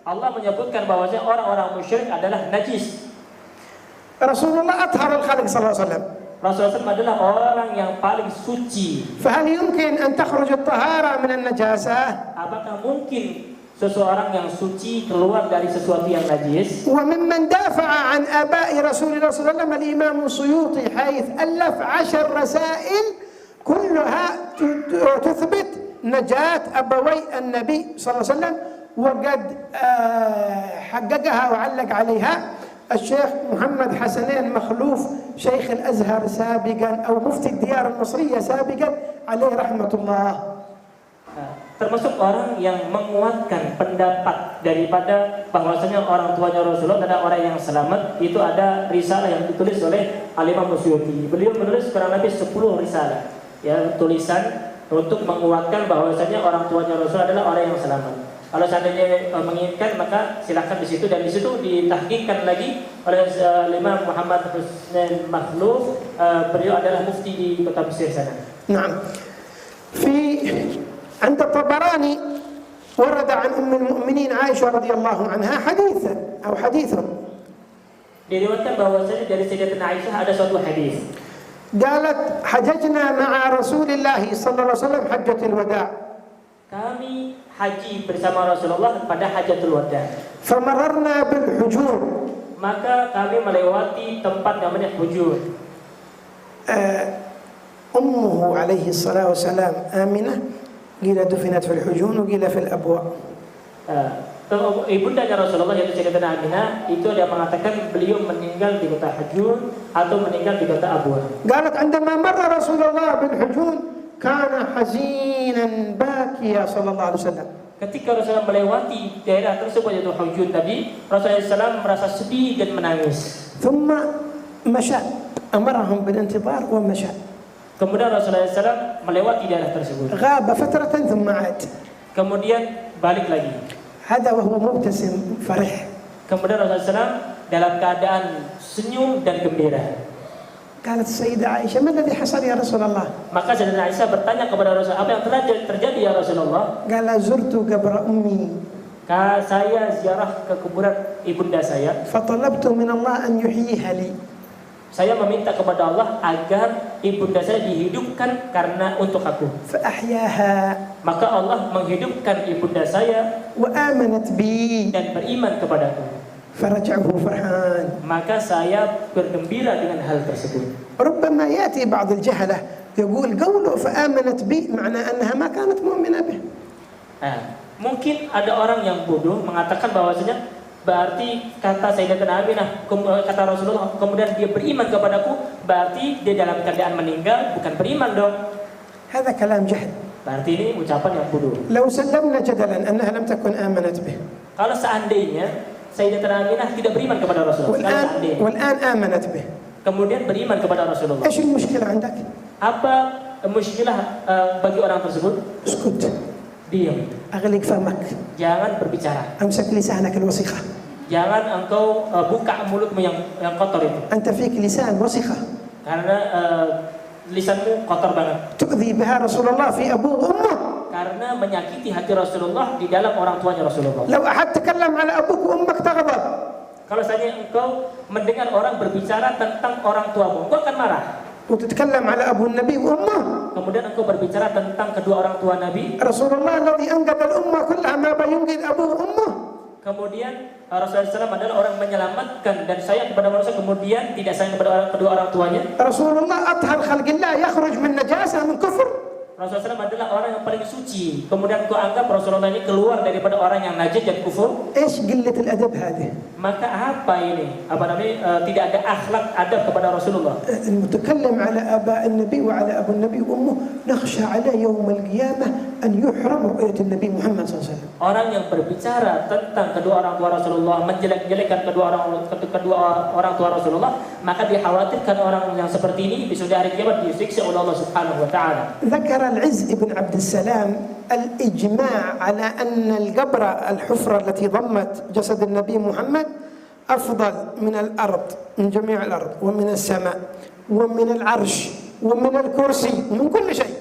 Allah menyebutkan bahwasanya orang-orang musyrik adalah najis. رسول الله أطهر الخلق صلى الله عليه وسلم. Rasulullah SAW adalah orang yang paling suci. فهل يمكن أن تخرج الطهارة من النجاسة؟ Apakah mungkin seseorang yang suci keluar dari sesuatu yang najis? وممن دافع عن آباء رسول الله صلى الله عليه وسلم الإمام السيوطي حيث ألف 10 رسائل كلها تثبت نجاة أبوي النبي صلى الله عليه وسلم، وقد حققها وعلق عليها الشيخ محمد حسنين مخلوف شيخ الأزهر سابقا أو مفتي الديار المصرية سابقا عليه رحمة الله. Termasuk orang yang menguatkan pendapat daripada bahwasanya orang tuanya Rasulullah adalah orang yang selamat. Itu ada risalah yang ditulis oleh Al-Imam Suyuti. Beliau menulis kurang lebih 10 risalah, ya, tulisan untuk menguatkan bahwasanya orang tuanya Rasul adalah orang yang selamat. Kalau seandainya menginginkan maka silakan di situ, dan di situ ditahqiqkan lagi oleh Imam Muhammad Hussein Makhluf. Beliau adalah mufti di kota Mesir sana. نعم. عند الطبراني ورد عن أم المؤمنين عائشة رضي الله عنها حديث Diriwayatkan bahwasanya dari Sayyidatina Aisyah ada suatu hadis. قالت حججنا مع رسول الله صلى الله عليه وسلم حجة الوداع. Kami haji bersama Rasulullah pada Hajatul Wada. فمررنا بالحجور. Maka kami melewati tempat namanya Hujur. أمه عليه الصلاة والسلام آمنة قيل دفنت في الحجون وقيل في الأبواء. Ibundanya Rasulullah yaitu Sayyidatina Aminah itu ada mengatakan beliau meninggal di kota Hujur atau meninggal di kota Abwa. قالت عندما مر رسول الله بالحجون كان حزينا باكيا صلى الله عليه وسلم. Ketika Rasulullah melewati daerah tersebut yaitu Hujun tadi, Rasulullah SAW merasa sedih dan menangis. ثم مشى أمرهم بالانتظار ومشى. Kemudian Rasulullah SAW melewati daerah tersebut. غاب فترة ثم عاد. Kemudian balik lagi. هذا وهو مبتسم فرح. Kemudian Rasulullah SAW dalam keadaan senyum dan gembira. قالت السيدة عائشة ما الذي حصل يا رسول الله؟ Maka Sayyidatina Aisyah bertanya kepada Rasulullah, apa yang telah terjadi ya Rasulullah? قال زرت قبر أمي. Saya ziarah ke kuburan ibunda saya. فطلبت من الله أن يحييها لي. Saya meminta kepada Allah agar ibunda saya dihidupkan karena untuk aku. فأحياها. Maka Allah menghidupkan ibunda saya وآمنت بي. dan beriman kepadaku. فرجعه فرحان. Maka saya bergembira dengan hal tersebut. ربما يأتي بعض الجهلة يقول قوله فآمنت بي معنى أنها ما كانت مؤمنة به. Mungkin ada orang yang bodoh mengatakan bahwasanya berarti kata Sayyidatina Aminah, kata Rasulullah, kemudian dia beriman kepadaku, berarti dia dalam keadaan meninggal bukan beriman dong. هذا كلام جهل. Berarti ini ucapan yang bodoh. لو سلمنا جدلا أنها لم تكن آمنت به. Kalau seandainya Sayyidatina Aminah tidak beriman kepada Rasulullah, والآن آمنت به. kemudian beriman kepada Rasulullah. إيش المشكلة عندك؟ Apa muskilah bagi orang tersebut? اسكت. Diam. أغلق فمك. Jangan berbicara. أمسك لسانك الوسخة. Jangan engkau buka mulutmu yang kotor itu. أنت فيك لسان وسخة. Karena lisanmu kotor banget. تؤذي بها رسول الله في أبوه وأمه. Karena menyakiti hati Rasulullah di dalam orang tuanya Rasulullah. لو أحد تكلم على أبوك وأمك تغضب. Kalau saja engkau mendengar orang berbicara tentang orang tuamu, engkau akan marah. وتتكلم على أبو النبي وأمه. Kemudian engkau berbicara tentang kedua orang tua Nabi. رسول الله الذي أنقذ الأمة كلها ما بينقذ أبوه وأمه. Kemudian Rasulullah SAW adalah orang menyelamatkan dan sayang kepada manusia, kemudian tidak sayang kepada kedua orang tuanya. رسول الله أطهر خلق الله يخرج من نجاسة من كفر. Rasulullah SAW adalah orang yang paling suci. Kemudian kau anggap Rasulullah ini keluar daripada orang yang najis dan kufur. إيش قلة الأدب هذه؟ Maka apa ini? Apa namanya? Tidak ada akhlak adab kepada Rasulullah. المتكلم على آباء النبي وعلى أبو النبي وأمه نخشى عليه يوم القيامة أن يحرم رؤية النبي محمد صلى الله عليه وسلم. Orang yang berbicara tentang kedua orang tua Rasulullah, menjelek-jelekan kedua orang tua Rasulullah, maka dikhawatirkan orang yang seperti ini di hari kiamat disiksa oleh Allah Subhanahu wa taala. ذكر العز بن عبد السلام الإجماع على أن القبر الحفرة التي ضمت جسد النبي محمد أفضل من الأرض، من جميع الأرض ومن السماء ومن العرش ومن الكرسي ومن كل شيء.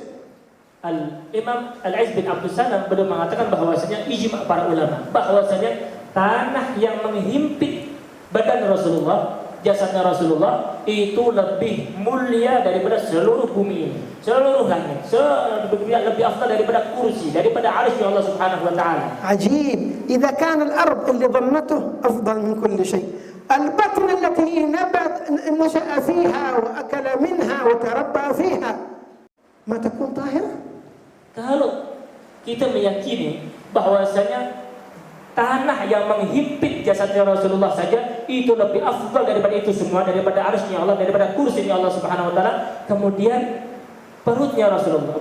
Imam Al-Izz bin Abdul Salam beliau mengatakan bahwasanya ijma' para ulama bahwasanya tanah yang menghimpit badan Rasulullah, jasadnya Rasulullah itu lebih mulia daripada seluruh bumi ini, seluruh langit, lebih afdal daripada kursi, daripada arsy Allah Subhanahu wa taala. عجيب إذا كان الأرض اللي ضمته أفضل من كل شيء، البطن التي نشأ فيها وأكل منها وتربى فيها ما تكون طاهرة؟ Kalau kita meyakini bahwasanya tanah yang menghimpit jasadnya Rasulullah saja itu lebih afdal daripada itu semua, daripada arsy-Nya Allah, daripada kursi-Nya Allah Subhanahu wa taala, kemudian perutnya Rasulullah,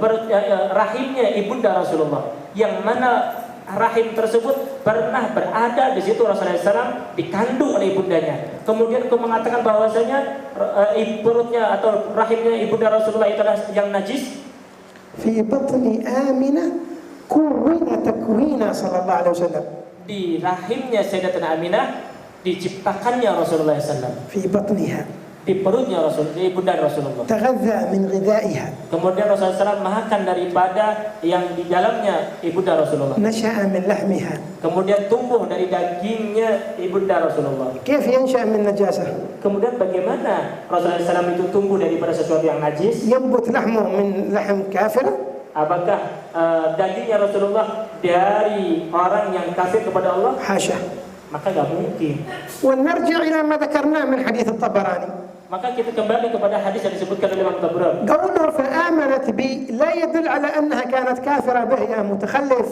rahimnya ibunda Rasulullah, yang mana rahim tersebut pernah berada di situ Rasulullah SAW dikandung oleh ibundanya. Kemudian kau mengatakan bahwasanya perutnya atau rahimnya ibunda Rasulullah itu adalah yang najis. في بطن آمنة كون تكوينا صلى الله عليه وسلم. Di rahimnya Sayyidatina Aminah diciptakannya Rasulullah SAW. في بطنها. Di perutnya Rasul, di ibunda Rasulullah. تغذى من غذائها. Kemudian Rasulullah SAW makan daripada yang di dalamnya ibunda Rasulullah. نشأ من لحمها. Kemudian tumbuh dari dagingnya ibunda Rasulullah. كيف ينشأ من نجاسة؟ Kemudian bagaimana Rasulullah SAW itu tumbuh daripada sesuatu yang najis? ينبت لحمه من لحم كافر؟ Apakah dagingnya Rasulullah dari orang yang kafir kepada Allah? حاشا. Maka nggak mungkin. ونرجع إلى ما ذكرناه من حديث الطبراني. Maka kita kembali kepada hadis yang disebutkan oleh Imam Tabrani. قوله فآمنت بي لا يدل على أنها كانت كافرة به يا متخلف.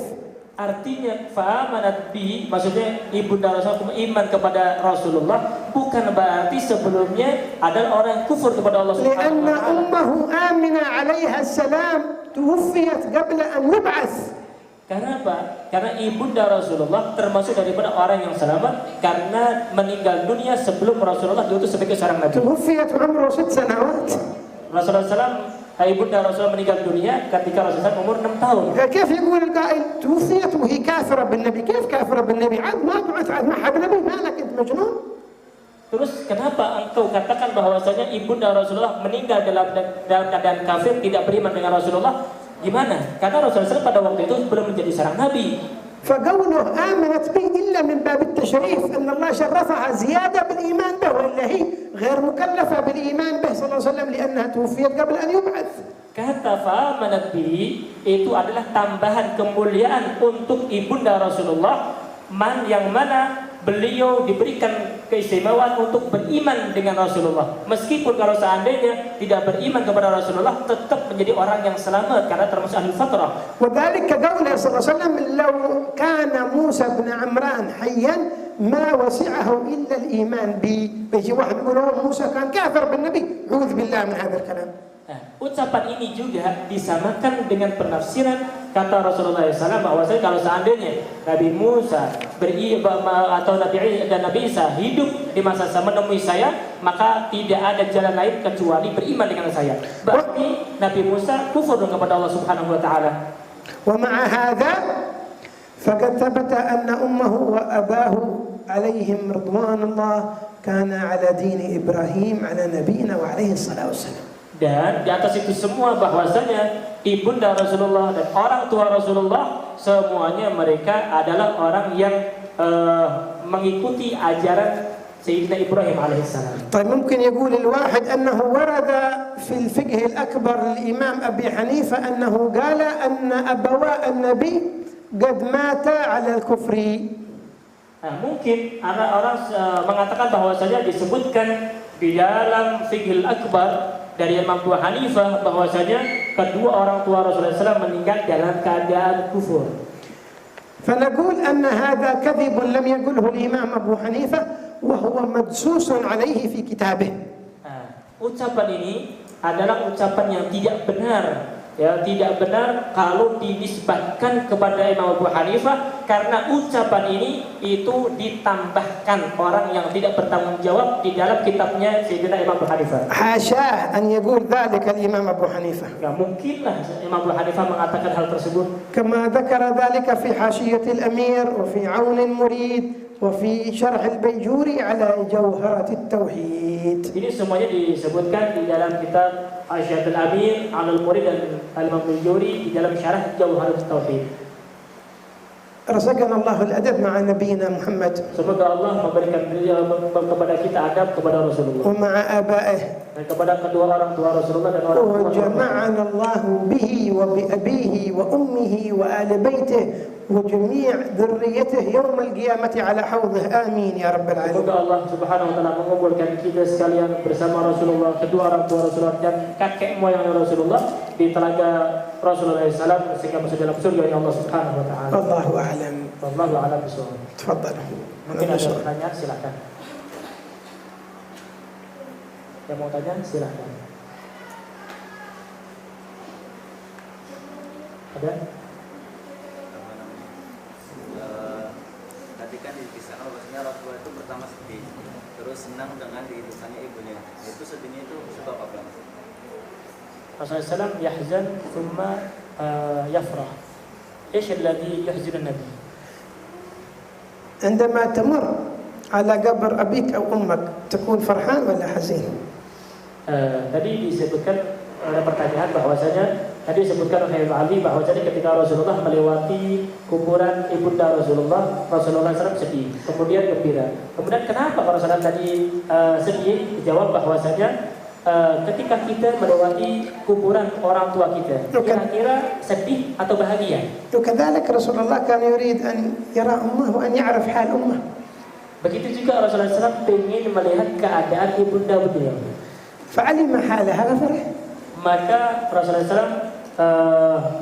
Artinya fa'amanat bi, maksudnya ibunda Rasulullah iman kepada Rasulullah bukan berarti sebelumnya adalah orang yang kufur kepada Allah Subhanahu لأن wa taala. أمه آمنة عليها السلام توفيت قبل أن يبعث. Karena apa? Karena ibunda Rasulullah termasuk daripada orang yang selamat karena meninggal dunia sebelum Rasulullah diutus sebagai seorang nabi. توفيت وعمره 6 سنوات. Rasulullah ibunda Rasulullah meninggal dunia ketika Rasulullah umur 6 tahun. كيف يقول القائل توفيت وهي كافرة بالنبي؟ كيف كافرة بالنبي؟ عاد ما بعث عاد ما حد نبي، مالك أنت مجنون؟ Terus kenapa engkau katakan bahwasanya ibunda Rasulullah meninggal dalam keadaan kafir, tidak beriman dengan Rasulullah? Gimana? Karena Rasulullah SAW pada waktu itu belum menjadi seorang nabi. فقوله آمنت به إلا من باب التشريف أن الله شرفها زيادة بالإيمان به، وإلا هي غير مكلفة بالإيمان به صلى الله عليه وسلم لأنها توفيت قبل أن يبعث. Kata fa'amanat bihi itu adalah tambahan kemuliaan untuk ibunda Rasulullah yang mana beliau diberikan keistimewaan untuk beriman dengan Rasulullah. Meskipun kalau seandainya tidak beriman kepada Rasulullah tetap menjadi orang yang selamat karena termasuk ahli fatrah. وذلك كقوله صلى الله عليه وسلم لو كان موسى بن عمران حيا ما وسعه إلا الإيمان بي. بيجي واحد يقول موسى كان كافر بالنبي، أعوذ بالله من هذا الكلام. Nah, ucapan ini juga disamakan dengan penafsiran kata Rasulullah SAW bahwasanya kalau seandainya Nabi Musa atau Nabi Isa hidup di masa saya menemui saya, maka tidak ada jalan lain kecuali beriman dengan saya. Berarti Nabi Musa kufur kepada Allah Subhanahu wa taala. ومع هذا فقد ثبت أن أمه وأباه عليهم رضوان الله كان على دين إبراهيم على نبينا وعليه الصلاة والسلام. Dan di atas itu semua bahwasanya ibunda Rasulullah dan orang tua Rasulullah semuanya mereka adalah orang yang mengikuti ajaran Sayyidina Ibrahim alaihissalam. طيب ممكن يقول الواحد أنه ورد في الفقه الأكبر للإمام أبي حنيفة أنه قال أن أبواء النبي قد ماتا على الكفر. Nah, mungkin orang mengatakan bahwasanya disebutkan di dalam Fiqhul Akbar dari Imam Abu Hanifah bahwasanya kedua orang tua Rasulullah SAW meninggal dalam keadaan kufur. فنقول أن هذا كذب لم يقله الإمام أبو حنيفة وهو مدسوس عليه في كتابه. Ucapan ini adalah ucapan yang tidak benar, ya, tidak benar kalau dinisbatkan kepada Imam Abu Hanifah, karena ucapan ini itu ditambahkan orang yang tidak bertanggung jawab di dalam kitabnya Sayyidina Imam Abu Hanifah. حاشاه أن يقول ذلك الإمام أبو حنيفة. Gak mungkinlah Imam Abu Hanifah mengatakan hal tersebut. كما ذكر ذلك في حاشية الأمير وفي عون المريد وفي شرح البيجوري على جوهرة التوحيد. Ini semuanya disebutkan di dalam kitab Hasyiatul Amir, Alul Murid dan Al-Imam Al-Juri di dalam syarah Jawharut Tauhid. رزقنا الله الأدب مع نبينا محمد. Semoga Allah memberikan kepada kita adab kepada Rasulullah ومع آبائه. dan kepada kedua orang tua Rasulullah dan orang tua. وجمعنا الله به وبأبيه وأمه وآل بيته وجميع ذريته يوم القيامة على حوضه آمين يا رب العالمين. Semoga Allah Subhanahu wa taala mengumpulkan kita sekalian bersama Rasulullah, kedua orang tua Rasulullah dan kakek moyang Rasulullah di telaga Rasulullah SAW sehingga masuk dalam surga ya Allah Subhanahu wa taala. Allahu a'lam. Wallahu a'lam bishawab. تفضل. Mungkin ada pertanyaan, silakan. Yang mau tanya silakan. Ada? Tadi kan dikisahkan bahwasanya Rasulullah itu pertama sedih, terus senang dengan diutusannya ibunya. Itu sedihnya itu sebab apa? Rasulullah SAW yahzan thumma yafrah. ايش الذي يحزن النبي؟ عندما تمر على قبر أبيك أو أمك تكون فرحان ولا حزين؟ Tadi disebutkan ada pertanyaan bahwasanya tadi disebutkan oleh Ali bahwasanya ketika Rasulullah melewati kuburan ibunda Rasulullah SAW sedih, kemudian gembira. Kemudian kenapa Rasulullah tadi sedih? Dijawab bahwasanya ketika kita melewati kuburan orang tua kita, kira-kira sedih atau bahagia? وكذلك رسول الله كان يريد أن يرى أمه وأن يعرف حال أمه. Begitu juga Rasulullah SAW ingin melihat keadaan ibunda beliau. فعلم حالها ففرح. Maka Rasulullah SAW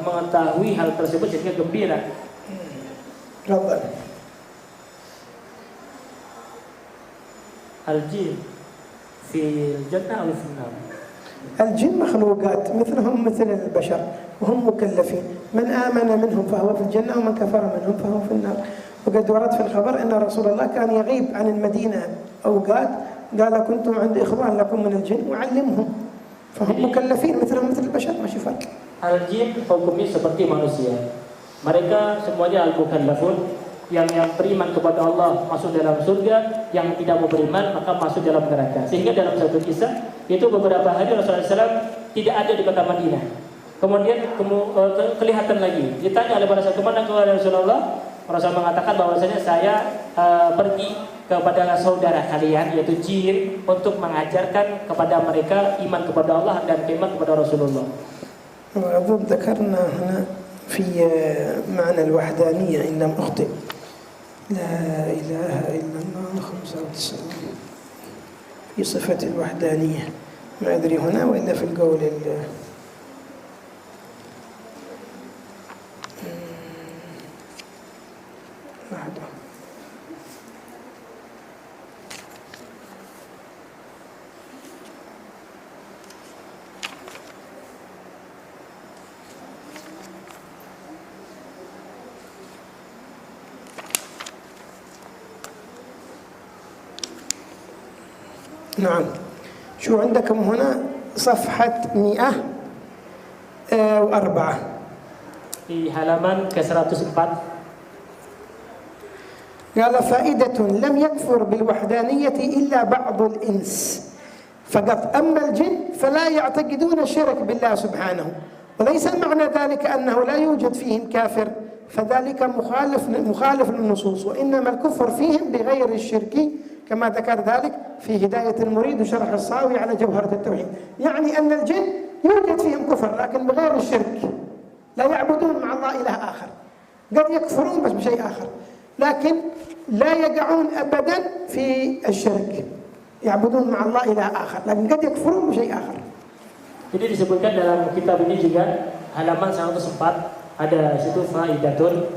mengetahui hal tersebut sehingga gembira. تفضل. Al-jin في الجنة أو في النار؟ الجن مخلوقات مثلهم مثل البشر وهم مكلفين، من آمن منهم فهو في الجنة ومن كفر منهم فهو في النار. وقد ورد في الخبر أن رسول الله كان يغيب عن المدينة أوقات، قال كنتم عند إخوان لكم من الجن وعلمهم، فهم مكلفين مثلهم مثل البشر ما في فرق. Al-jin hukumnya seperti manusia. Mereka semuanya al-mukallafun, yang beriman kepada Allah masuk dalam surga, yang tidak mau beriman maka masuk dalam neraka. Sehingga dalam satu kisah itu beberapa hari Rasulullah SAW tidak ada di kota Madinah. Kemudian kelihatan lagi. Ditanya oleh para sahabat, "Mana kepada Rasulullah?" Rasulullah mengatakan bahwasanya saya pergi kepada saudara kalian yaitu jin untuk mengajarkan kepada mereka iman kepada Allah dan iman kepada Rasulullah. وأظن ذكرنا هنا في معنى الوحدانية إن لم أخطئ لا إله إلا الله 95 في صفة الوحدانية، ما أدري هنا وإلا في القول وحده. نعم، شو عندكم هنا صفحة 104 Di halaman ke-104 قال فائدة لم يكفر بالوحدانية إلا بعض الإنس فقط، أما الجن فلا يعتقدون الشرك بالله سبحانه، وليس معنى ذلك أنه لا يوجد فيهم كافر، فذلك مخالف للنصوص، وإنما الكفر فيهم بغير الشرك كما ذكر ذلك في هداية المريد وشرح الصاوي على جوهرة التوحيد. يعني أن الجن يوجد فيهم كفر لكن بغير الشرك، لا يعبدون مع الله إله آخر، قد يكفرون بس بشيء آخر، لكن لا يقعون أبدا في الشرك، يعبدون مع الله إله آخر لكن قد يكفرون بشيء آخر. Jadi disebutkan dalam kitab ini juga halaman 104 ada situ faidatun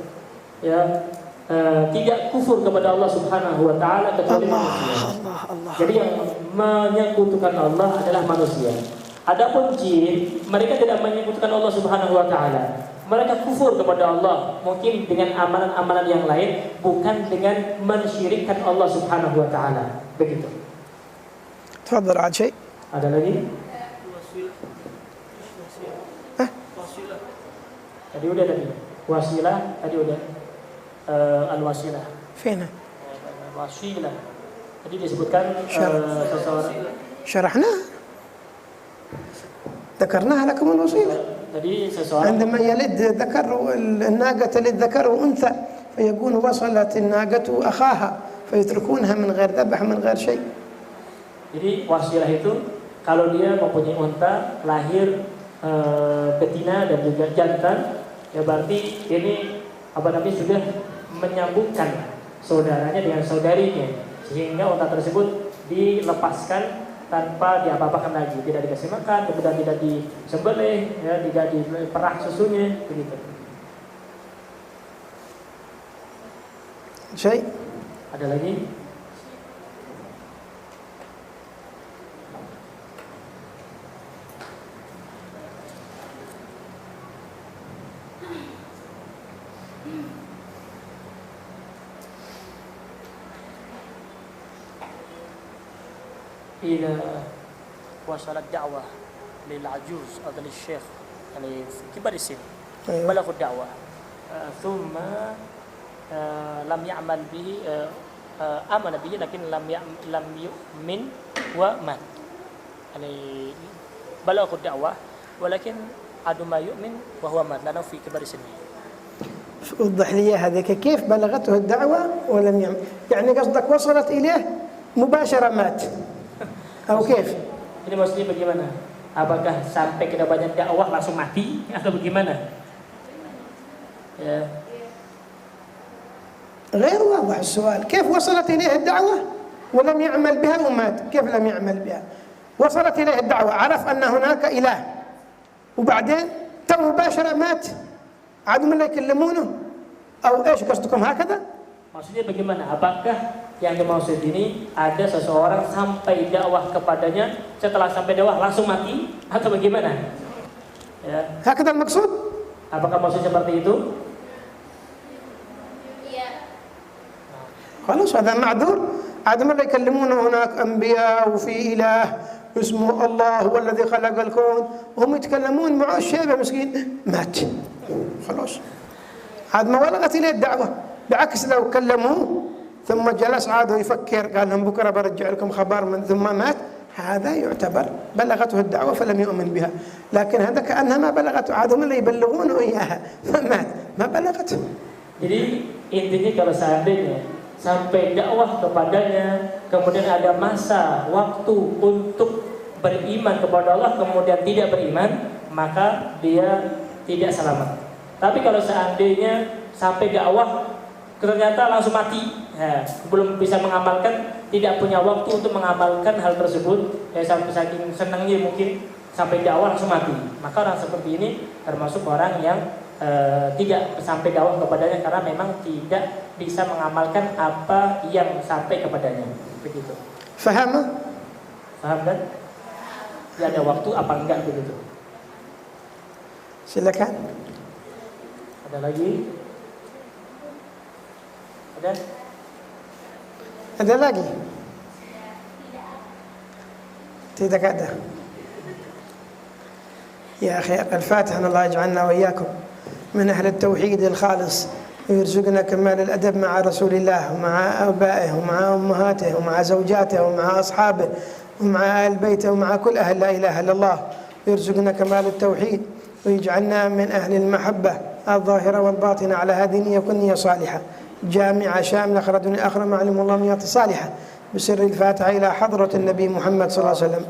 ya, tidak kufur kepada Allah Subhanahu wa taala kecuali manusia. Jadi yang menyekutukan Allah adalah manusia. Adapun jin, mereka tidak menyekutukan Allah Subhanahu wa taala. Mereka kufur kepada Allah mungkin dengan amalan-amalan yang lain, bukan dengan mensyirikkan Allah Subhanahu wa taala. Begitu. تفضل عاد شيء. Ada lagi? Tadi udah tadi. Wasilah tadi udah. Al-wasilah. فين؟ Wasilah. Tadi disebutkan seseorang. شرحناها. ذكرناها لكم الوسيلة. Tadi seseorang عندما يلد ذكر الناقة تلد ذكر وأنثى فيكون وصلت الناقة أخاها فيتركونها من غير ذبح من غير شيء. Jadi wasilah itu kalau dia mempunyai unta lahir betina dan juga jantan, ya berarti ini sudah menyambungkan saudaranya dengan saudarinya, sehingga unta tersebut dilepaskan tanpa diapa-apakan lagi, tidak dikasih makan, kemudian tidak disembelih, ya, tidak diperah susunya, begitu. شيء. Ada lagi? إذا وصلت الدعوة للعجوز أو للشيخ يعني في كبر السن بلغوا الدعوة ثم لم يعمل به آمن به لكن لم يؤمن ومات يعني بلغوا الدعوة ولكن عدو ما يؤمن وهو مات لأنه في كبر سنه. وضح لي هذيك كيف بلغته الدعوة ولم يعمل، يعني قصدك وصلت إليه مباشرة مات أو كيف؟ Ini maksudnya bagaimana? Apakah sampai kedapatan dakwah langsung mati atau bagaimana? Ya. غير واضح السؤال، كيف وصلت إليه الدعوة ولم يعمل بها ومات؟ كيف لم يعمل بها؟ وصلت إليه الدعوة، عرف أن هناك إله، وبعدين تو مباشرة مات، عاد من لا يكلمونه أو إيش قصدكم هكذا؟ Maksudnya bagaimana? Apakah yang dimaksud ini ada seseorang sampai dakwah kepadanya, setelah sampai dakwah langsung mati atau bagaimana? Ya. هكذا المقصود؟ Apakah maksud seperti itu? خلاص هذا معذور، عاد من لا يكلمونه هناك أنبياء وفي إله اسمه الله هو الذي خلق الكون، وهم يتكلمون مع الشيبة مسكين مات خلاص، عاد ما بلغت إليه الدعوة. بعكس لو كلموه ثم جلس عاد يفكر قال لهم بكرة برجع لكم خبر من ثم مات، هذا يعتبر بلغته الدعوة فلم يؤمن بها. لكن هذا كأنها ما بلغته، عاد هم اللي يبلغونه إياها فمات ما بلغته. Jadi intinya kalau seandainya sampai dakwah kepadanya, kemudian ada masa waktu untuk beriman kepada Allah, kemudian tidak beriman, maka dia tidak selamat. Tapi kalau seandainya sampai dakwah ternyata langsung mati, ya, belum bisa mengamalkan, tidak punya waktu untuk mengamalkan hal tersebut, ya, sampai saking senangnya mungkin sampai dakwah langsung mati, maka orang seperti ini termasuk orang yang tidak sampai dakwah kepadanya karena memang tidak bisa mengamalkan apa yang sampai kepadanya, begitu. Faham? Paham kan? Ya, ada waktu apa enggak begitu. Silakan. Ada lagi? Ada lagi? Tidak ada. يا أخي الفاتحة الله يجعلنا وإياكم من أهل التوحيد الخالص ويرزقنا كمال الأدب مع رسول الله ومع آبائه ومع أمهاته ومع زوجاته ومع أصحابه ومع أهل بيته ومع كل أهل لا إله إلا الله، ويرزقنا كمال التوحيد ويجعلنا من أهل المحبة الظاهرة والباطنة على هذه النية وكل نية صالحة جامعة شاملة خير الدنيا الآخرة معلم الله نيات صالحة بسر الفاتحة إلى حضرة النبي محمد صلى الله عليه وسلم.